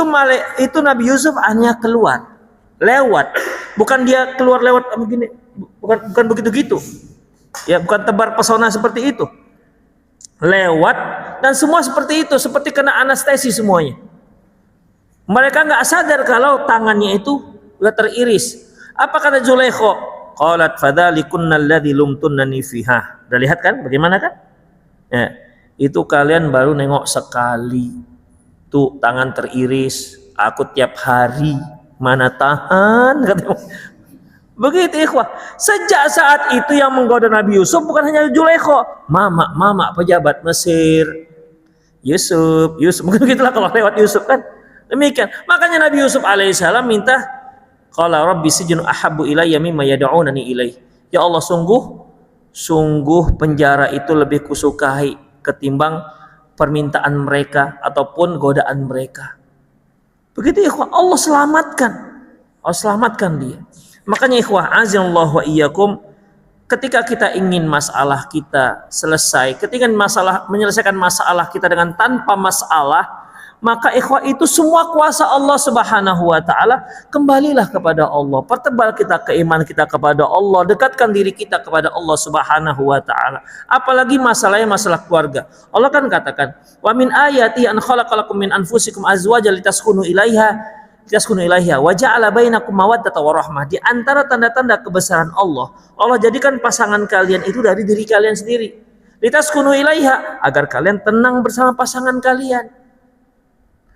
S1: Nabi Yusuf hanya keluar, lewat. Bukan dia keluar lewat begini, bukan begitu-gitu. Ya, bukan tebar pesona seperti itu. Lewat, dan semua seperti itu, seperti kena anestesi semuanya. Mereka nggak sadar kalau tangannya itu sudah teriris. Apa kata Zulaikha? Qalat fadzalikunna alladzi lumtunnani fiha. Udah lihat kan bagaimana kan? Ya, itu kalian baru nengok sekali. Tuh tangan teriris, aku tiap hari mana tahan katanya. Begitu ikhwah. Sejak saat itu yang menggoda Nabi Yusuf bukan hanya Zulaikha, mama pejabat Mesir. Yusuf, mungkin begitulah kalau lewat Yusuf kan. Demikian. Makanya Nabi Yusuf alaihissalam minta, qala rabbi sijnu ahabbu ilayya mimma yad'unani ilaih. Ya Allah, sungguh penjara itu lebih kusukai ketimbang permintaan mereka ataupun godaan mereka. Begitu ikhwah, Allah selamatkan dia. Makanya ikhwah azallahu wa iyyakum, ketika kita ingin masalah kita selesai, ketika menyelesaikan masalah kita dengan tanpa masalah, maka ikhwah itu semua kuasa Allah Subhanahu wa taala, kembalilah kepada Allah. Pertebal kita keimanan kita kepada Allah, dekatkan diri kita kepada Allah Subhanahu wa taala. Apalagi masalahnya masalah keluarga. Allah kan katakan, "Wa min ayati an khalaqalakum min anfusikum azwajan litaskunu ilaiha." Wa ja'ala bainakum mawaddatan wa rahmah. Di antara tanda-tanda kebesaran Allah, Allah jadikan pasangan kalian itu dari diri kalian sendiri. Litaskunu ilaiha, agar kalian tenang bersama pasangan kalian.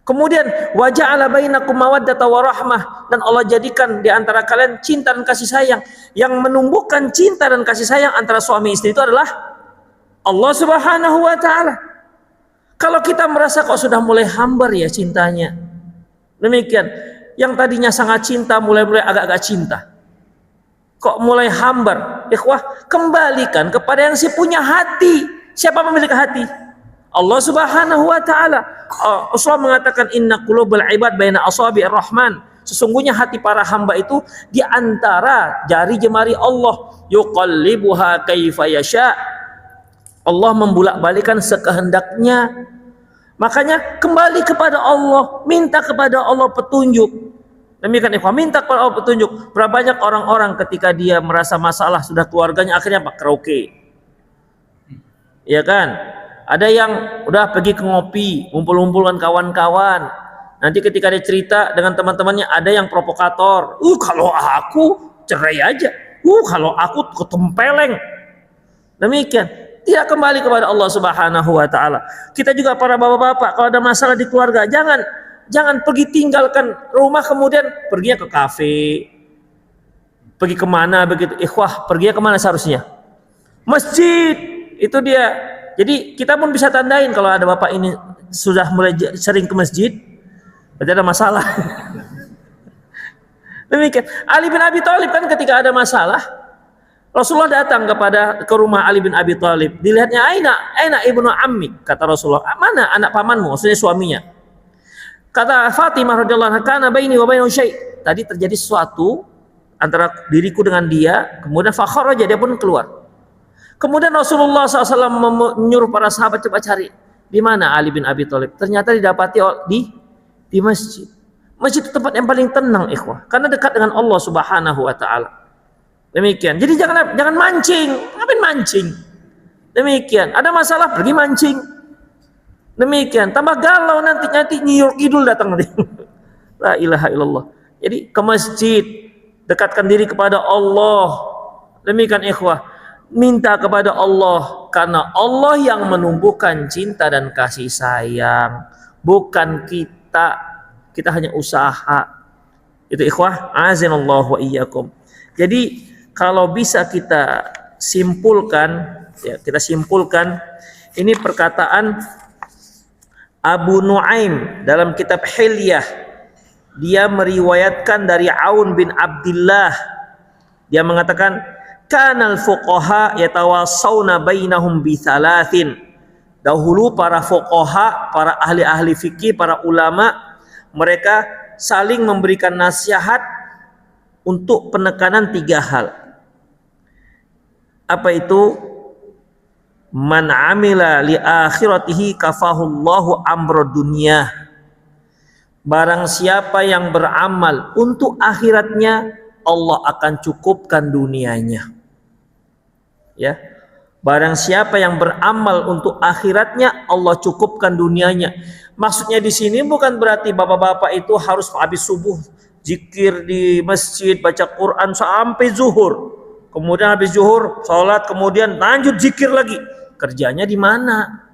S1: Kemudian wa ja'ala bainakum mawaddatan wa rahmah, dan Allah jadikan di antara kalian cinta dan kasih sayang. Yang menumbuhkan cinta dan kasih sayang antara suami istri itu adalah Allah Subhanahu wa taala. Kalau kita merasa kok sudah mulai hambar ya cintanya, demikian, yang tadinya sangat cinta mulai agak-agak cinta, kok mulai hambar, ikhwah, kembalikan kepada yang punya hati. Siapa memiliki hati? Allah Subhanahu wa taala. Rasulullah mengatakan, inna qulubal ibad baina asabi'ir rahman. Sesungguhnya hati para hamba itu di antara jari jemari Allah. Yuqallibuha kaifa yasha. Allah membulak-balikan sekehendaknya. Makanya kembali kepada Allah, minta kepada Allah petunjuk. Demikian ikhwah, minta kepada Allah petunjuk. Berapa banyak orang-orang ketika dia merasa masalah sudah keluarganya akhirnya apa? Karaoke. Ya kan? Ada yang udah pergi ke ngopi, ngumpul-ngumpul dengan kawan-kawan. Nanti ketika dia cerita dengan teman-temannya ada yang provokator. Kalau aku cerai aja. Kalau aku ketempeleng. Demikian. Tidak kembali kepada Allah Subhanahu wa taala. Kita juga para bapak-bapak kalau ada masalah di keluarga jangan pergi tinggalkan rumah kemudian perginya ke kafe. Pergi kemana begitu? Ikhwah, perginya kemana seharusnya? Masjid. Itu dia. Jadi kita pun bisa tandain kalau ada bapak ini sudah mulai sering ke masjid, berarti ada masalah. Demikian. Ali bin Abi Thalib kan ketika ada masalah, Rasulullah datang ke rumah Ali bin Abi Thalib. Dilihatnya aina ibnu ammi, kata Rasulullah. Mana anak pamanmu? Maksudnya suaminya. Kata Fatimah radhiyallahu anha, kana baini wa bainahu syai'. Tadi terjadi sesuatu antara diriku dengan dia, kemudian fakharaja, dia pun keluar. Kemudian Rasulullah SAW menyuruh para sahabat coba cari di mana Ali bin Abi Thalib. Ternyata didapati di masjid. Masjid itu tempat yang paling tenang, ikhwah, karena dekat dengan Allah Subhanahu wa taala. Demikian. Jadi jangan mancing. Ngapain mancing? Demikian. Ada masalah pergi mancing. Demikian. Tambah galau nanti New York Idul datang nanti. La ilaha illallah. Jadi ke masjid, dekatkan diri kepada Allah. Demikian ikhwah. Minta kepada Allah karena Allah yang menumbuhkan cinta dan kasih sayang, bukan kita. Kita hanya usaha. Itu ikhwah, azinallahu wa iyyakum. Jadi kalau bisa kita simpulkan, ya kita simpulkan ini perkataan Abu Nuaim dalam kitab Hilyah. Dia meriwayatkan dari Aun bin Abdullah. Dia mengatakan, kanal fuqaha yatawassawna bainahum bi thalathin. Dahulu para fuqaha, para ahli-ahli fikih, para ulama, mereka saling memberikan nasihat untuk penekanan 3 hal. Apa itu? Man amila li akhiratihi kafahullahu amrad dunyah. Barang siapa yang beramal untuk akhiratnya, Allah akan cukupkan dunianya. Ya. Barang siapa yang beramal untuk akhiratnya, Allah cukupkan dunianya. Maksudnya di sini bukan berarti bapak-bapak itu harus habis subuh zikir di masjid, baca Quran sampai zuhur. Kemudian habis zuhur sholat, kemudian lanjut zikir lagi. Kerjanya di mana?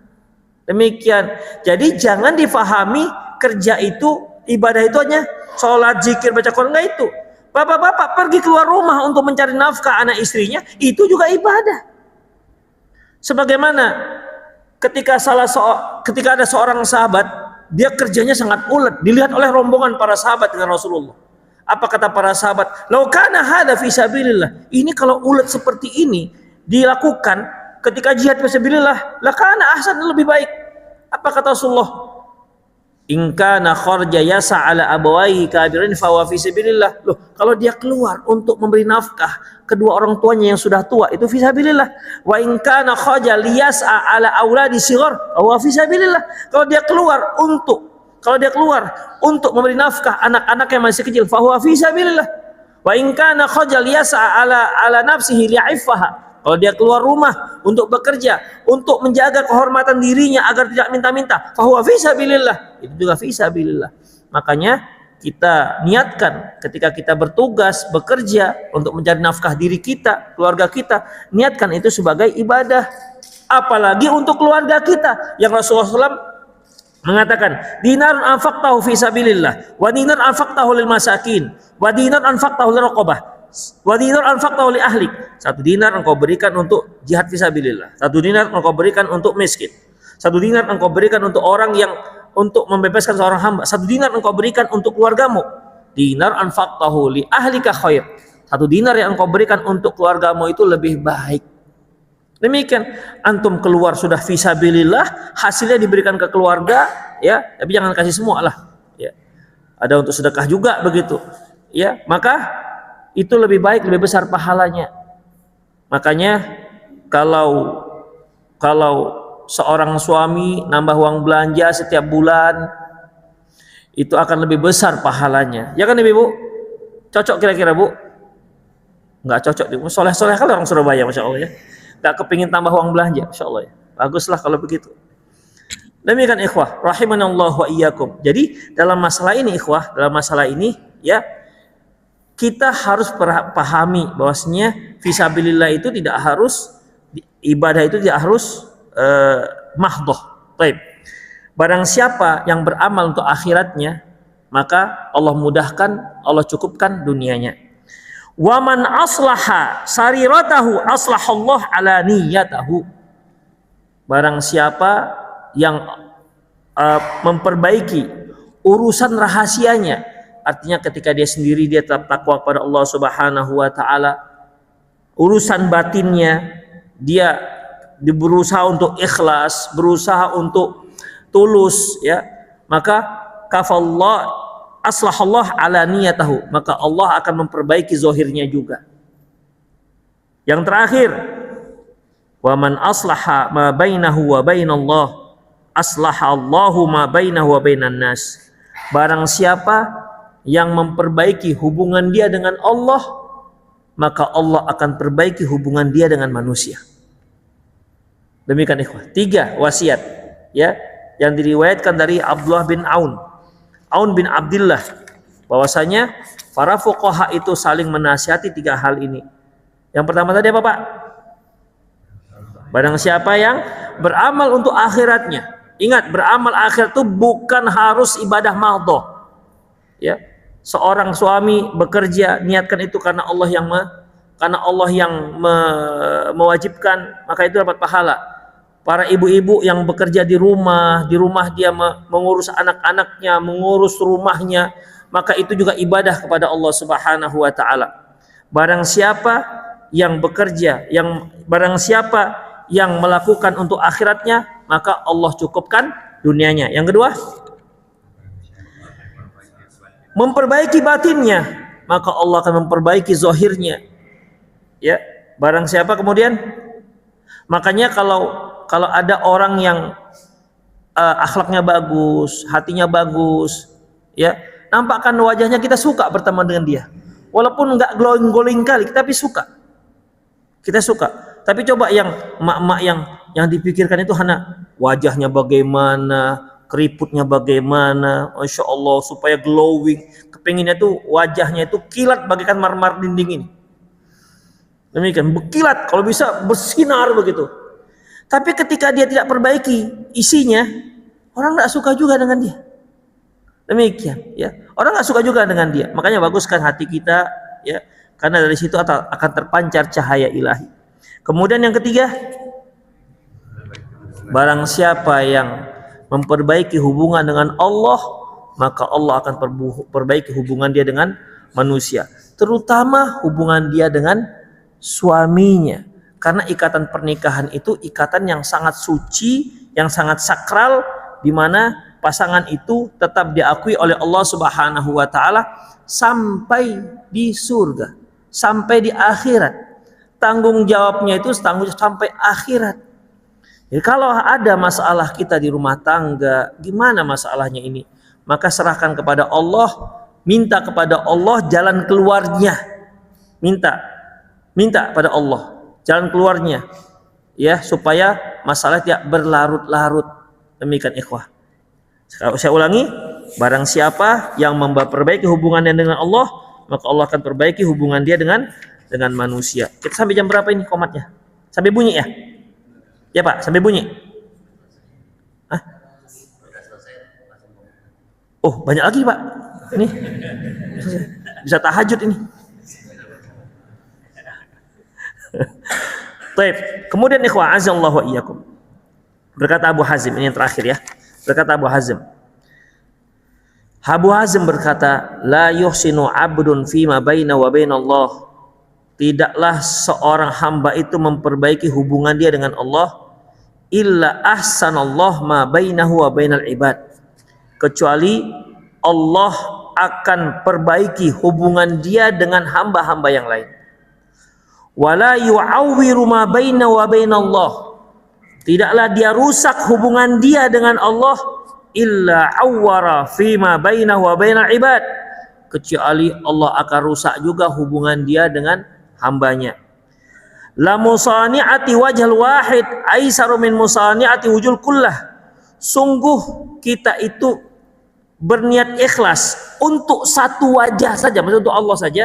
S1: Demikian. Jadi jangan difahami kerja itu, ibadah itu hanya sholat, zikir, baca Quran. Enggak itu. Bapak-bapak pergi keluar rumah untuk mencari nafkah anak istrinya, itu juga ibadah. Sebagaimana ketika ada seorang sahabat, dia kerjanya sangat ulet, dilihat oleh rombongan para sahabat dengan Rasulullah. Apa kata para sahabat? Lau kana hadza fi sabilillah. Ini kalau ulet seperti ini dilakukan ketika jihad fisabilillah, lakana ahsan, lebih baik. Apa kata Rasulullah? In kana kharja yasa ala abawaihi kabirin fa wa fi sabilillah. Loh, kalau dia keluar untuk memberi nafkah kedua orang tuanya yang sudah tua, itu fi sabilillah. Wa in kana kharja liyas'a ala auladi shighar fa wa fi sabilillah. Kalau dia keluar untuk memberi nafkah anak-anak yang masih kecil, fa huwa fi sabilillah. Wa in kana kharja liyas'a ala nafsihi li'iffaha. Kalau dia keluar rumah untuk bekerja, untuk menjaga kehormatan dirinya agar tidak minta-minta, fahuwa fisabilillah, itu juga fisabilillah. Makanya kita niatkan ketika kita bertugas, bekerja untuk mencari nafkah diri kita, keluarga kita, niatkan itu sebagai ibadah. Apalagi untuk keluarga kita yang Rasulullah SAW mengatakan, dinarun anfaqtahu fisabilillah, wa dinar anfaqtahu lil masakin, wa dinar anfaqtahu lil raqabah, wa dinar anfaqtahu li ahlik. 1 dinar engkau berikan untuk jihad fisabilillah. 1 dinar engkau berikan untuk miskin. 1 dinar engkau berikan untuk orang yang untuk membebaskan seorang hamba. 1 dinar engkau berikan untuk keluargamu. Dinar anfaqtahu li ahlika khair. 1 dinar yang engkau berikan untuk keluargamu itu lebih baik. Demikian, antum keluar sudah fisabilillah, hasilnya diberikan ke keluarga, ya, tapi jangan kasih semua lah, ya. Ada untuk sedekah juga begitu, ya. Maka itu lebih baik, lebih besar pahalanya. Makanya kalau seorang suami nambah uang belanja setiap bulan, itu akan lebih besar pahalanya. Ya kan Ibu? Cocok kira-kira Bu? Enggak cocok. Soleh-soleh kali orang Surabaya, Masya Allah ya. Enggak kepingin tambah uang belanja, Masya Allah ya. Baguslah kalau begitu. Demikian ikhwah, rahimanallah wa iyyakum. Jadi dalam masalah ini ikhwah, dalam masalah ini ya, kita harus pahami bahwasanya fisabilillah itu tidak harus, ibadah itu tidak harus mahdhah. Baik. Barang siapa yang beramal untuk akhiratnya, maka Allah mudahkan, Allah cukupkan dunianya. Wa man aslaha sariratahu aslahallah ala niyatahu. Barang siapa yang memperbaiki urusan rahasianya, artinya ketika dia sendiri dia tetap takwa kepada Allah Subhanahu wa taala, urusan batinnya dia berusaha untuk ikhlas, berusaha untuk tulus ya, maka kafallah aslahallah ala niyatahu, maka Allah akan memperbaiki zahirnya juga. Yang terakhir, wa man aslaha ma bainahu wa bainallah aslahallahu ma bainahu wa bainan nas. Barang siapa yang memperbaiki hubungan dia dengan Allah, maka Allah akan perbaiki hubungan dia dengan manusia. Demikian ikhwah, 3 wasiat ya yang diriwayatkan dari Abdullah bin Aun bin Abdullah, bahwasanya para fuqaha itu saling menasihati 3 hal ini. Yang pertama tadi apa Pak? Barang siapa yang beramal untuk akhiratnya. Ingat, beramal akhirat itu bukan harus ibadah mahdhah. Ya. Seorang suami bekerja, niatkan itu karena Allah yang mewajibkan, maka itu dapat pahala. Para ibu-ibu yang bekerja di rumah dia mengurus anak-anaknya, mengurus rumahnya, maka itu juga ibadah kepada Allah Subhanahu wa taala. Barang siapa yang bekerja, barang siapa yang melakukan untuk akhiratnya, maka Allah cukupkan dunianya. Yang kedua, memperbaiki batinnya, maka Allah akan memperbaiki zahirnya. Ya, barang siapa kemudian, makanya kalau ada orang yang akhlaknya bagus, hatinya bagus, ya, nampakkan wajahnya kita suka berteman dengan dia. Walaupun enggak glowing kali, tapi suka. Kita suka. Tapi coba yang emak-emak yang dipikirkan itu hanya wajahnya bagaimana, keriputnya bagaimana, Masya Allah, supaya glowing. Kepinginnya tuh wajahnya itu kilat bagaikan marmer dinding ini. Demikian, berkilat, kalau bisa bersinar begitu. Tapi ketika dia tidak perbaiki isinya, orang tidak suka juga dengan dia. Demikian, ya. Orang tidak suka juga dengan dia. Makanya baguskan hati kita, ya, karena dari situ akan terpancar cahaya ilahi. Kemudian yang ketiga, barang siapa yang memperbaiki hubungan dengan Allah, maka Allah akan perbaiki hubungan dia dengan manusia, terutama hubungan dia dengan suaminya. Karena ikatan pernikahan itu ikatan yang sangat suci, yang sangat sakral, di mana pasangan itu tetap diakui oleh Allah Subhanahu wa taala sampai di surga, sampai di akhirat. Tanggung jawabnya itu sampai akhirat. Jadi kalau ada masalah kita di rumah tangga, gimana masalahnya ini? Maka serahkan kepada Allah, minta kepada Allah jalan keluarnya. Minta pada Allah jalan keluarnya, ya, supaya masalah tidak berlarut-larut. Demikian ikhwah. Saya ulangi, barang siapa yang memperbaiki hubungannya dengan Allah, maka Allah akan perbaiki hubungan dia dengan manusia. Kita sampai jam berapa ini komatnya? Sampai bunyi ya? Ya Pak, sampai bunyi. Hah? Oh, banyak lagi Pak. Ini bisa tahajud ini. Baik, kemudian ikhwah azallahu wa iyyakum. Berkata Abu Hazim, ini yang terakhir ya. Berkata Abu Hazim berkata, la yuhsinu abdun fima baina wa bainallah. Tidaklah seorang hamba itu memperbaiki hubungan dia dengan Allah illa ahsanallah ma bainahu wa bainal ibad. Kecuali Allah akan perbaiki hubungan dia dengan hamba-hamba yang lain. Wala yu'awwiru ma baina wa bainallah. Tidaklah dia rusak hubungan dia dengan Allah illa awwara fima bainahu wa bainal ibad, kecuali Allah akan rusak juga hubungan dia dengan hambanya. La musani'ati wajhal wahid aisaru min musani'ati wujul kullah. Sungguh kita itu berniat ikhlas untuk satu wajah saja, maksudnya untuk Allah saja,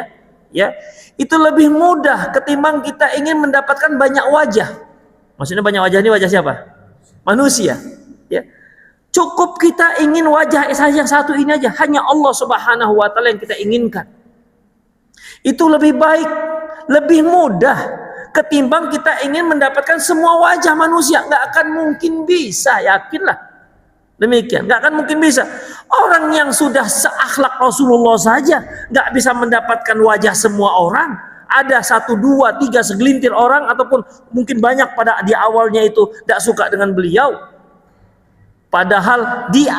S1: ya, itu lebih mudah ketimbang kita ingin mendapatkan banyak wajah. Maksudnya banyak wajah ini wajah siapa? Manusia, ya. Cukup kita ingin wajah saja yang satu ini aja, hanya Allah Subhanahu wa taala yang kita inginkan. Itu lebih baik, lebih mudah ketimbang kita ingin mendapatkan semua wajah manusia. Nggak akan mungkin bisa, yakinlah. Demikian, nggak akan mungkin bisa. Orang yang sudah seakhlak Rasulullah saja nggak bisa mendapatkan wajah semua orang. Ada 1, 2, 3 segelintir orang ataupun mungkin banyak pada di awalnya itu tidak suka dengan beliau. Padahal di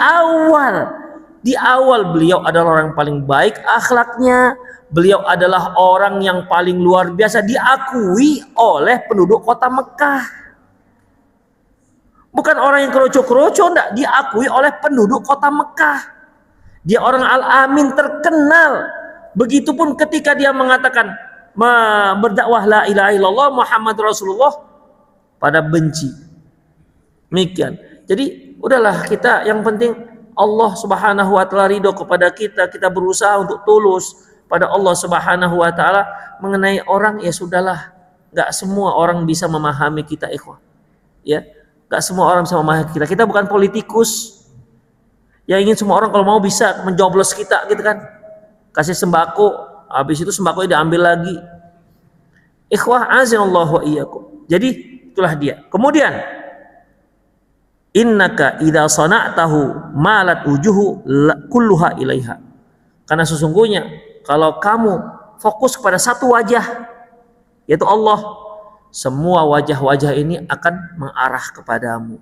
S1: awal beliau adalah orang paling baik akhlaknya. Beliau adalah orang yang paling luar biasa diakui oleh penduduk kota Mekah. Bukan orang yang keroco-keroco, enggak, diakui oleh penduduk kota Mekah. Dia orang al-amin terkenal. Begitupun ketika dia mengatakan berdakwah la ilaha illallah Muhammad Rasulullah, pada benci. Demikian. Jadi udahlah, kita yang penting Allah Subhanahu wa taala ridho kepada kita, kita berusaha untuk tulus pada Allah Subhanahu wa taala. Mengenai orang, ya sudahlah, enggak semua orang bisa memahami kita, ikhwah. Ya, enggak semua orang bisa memahami kita. Kita bukan politikus yang ingin semua orang kalau mau bisa menjoblos kita gitu kan. Kasih sembako, habis itu sembako diambil lagi. Ikhwah azinallahu wa iyyakum. Jadi itulah dia. Kemudian innaka idza sana'tahu malat wujuhu kulluha ilaiha. Karena sesungguhnya kalau kamu fokus kepada satu wajah, yaitu Allah, semua wajah-wajah ini akan mengarah kepadamu.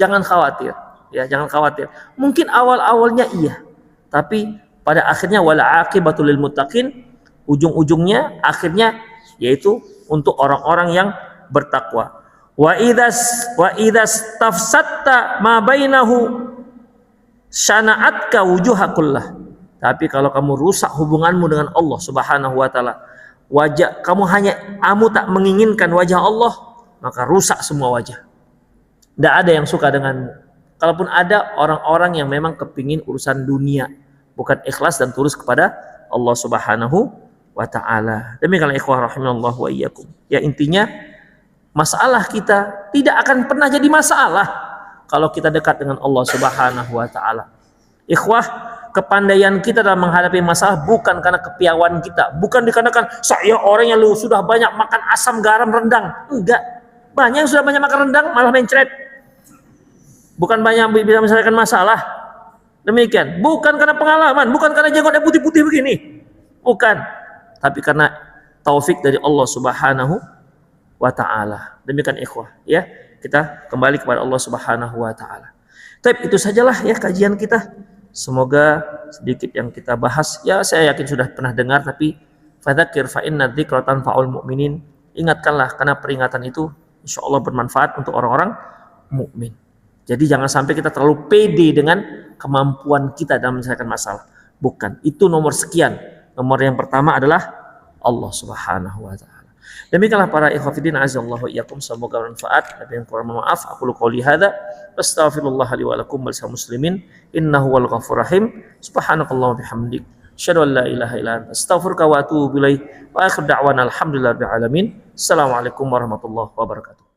S1: Jangan khawatir, ya, jangan khawatir. Mungkin awal-awalnya iya, tapi pada akhirnya wala aqibatul lil muttaqin, ujung-ujungnya akhirnya yaitu untuk orang-orang yang bertakwa. Wa idzas tafsatta ma bainahu syana'atka wujuhakullah. Tapi kalau kamu rusak hubunganmu dengan Allah Subhanahu wa taala, wajah kamu tak menginginkan wajah Allah, maka rusak semua wajah. Tidak ada yang suka denganmu. Kalaupun ada orang-orang yang memang kepingin urusan dunia, bukan ikhlas dan tulus kepada Allah Subhanahu wa taala. Demikianlah ikhwah rahimallahu wa iyyakum. Ya, intinya masalah kita tidak akan pernah jadi masalah kalau kita dekat dengan Allah Subhanahu wa taala. Ikhwah, kepandaian kita dalam menghadapi masalah bukan karena kepiawaian kita, bukan dikarenakan saya orang yang sudah banyak makan asam garam rendang. Enggak. Banyak yang sudah banyak makan rendang malah mencret. Bukan banyak yang bisa menyelesaikan masalah. Demikian. Bukan karena pengalaman, bukan karena jenggotnya putih-putih begini. Bukan. Tapi karena taufik dari Allah Subhanahu wa taala. Demikian ikhwah, ya. Kita kembali kepada Allah Subhanahu wa taala. Tapi itu sajalah ya kajian kita. Semoga sedikit yang kita bahas, ya saya yakin sudah pernah dengar, tapi fadzakir fa inna dzikra tanfa'ul mu'minin. Ingatkanlah karena peringatan itu insyaallah bermanfaat untuk orang-orang mukmin. Jadi jangan sampai kita terlalu pede dengan kemampuan kita dalam menyelesaikan masalah. Bukan, itu nomor sekian. Nomor yang pertama adalah Allah Subhanahu wa taala. Demikianlah para ikhwatiddin azallahu iyyakum, semoga bermanfaat. Tapi yang kurang maaf, aku qouli hadza astaghfirullah li wa lakum wal muslimin innahu wal ghafurur rahim. Subhanakallahumma bihamdik asyhadu an la ilaha illa anta astaghfiruka wa atubu ilaik. Wa akhir da'wana alhamdulillahi rabbil alamin. Assalamualaikum warahmatullahi wabarakatuh.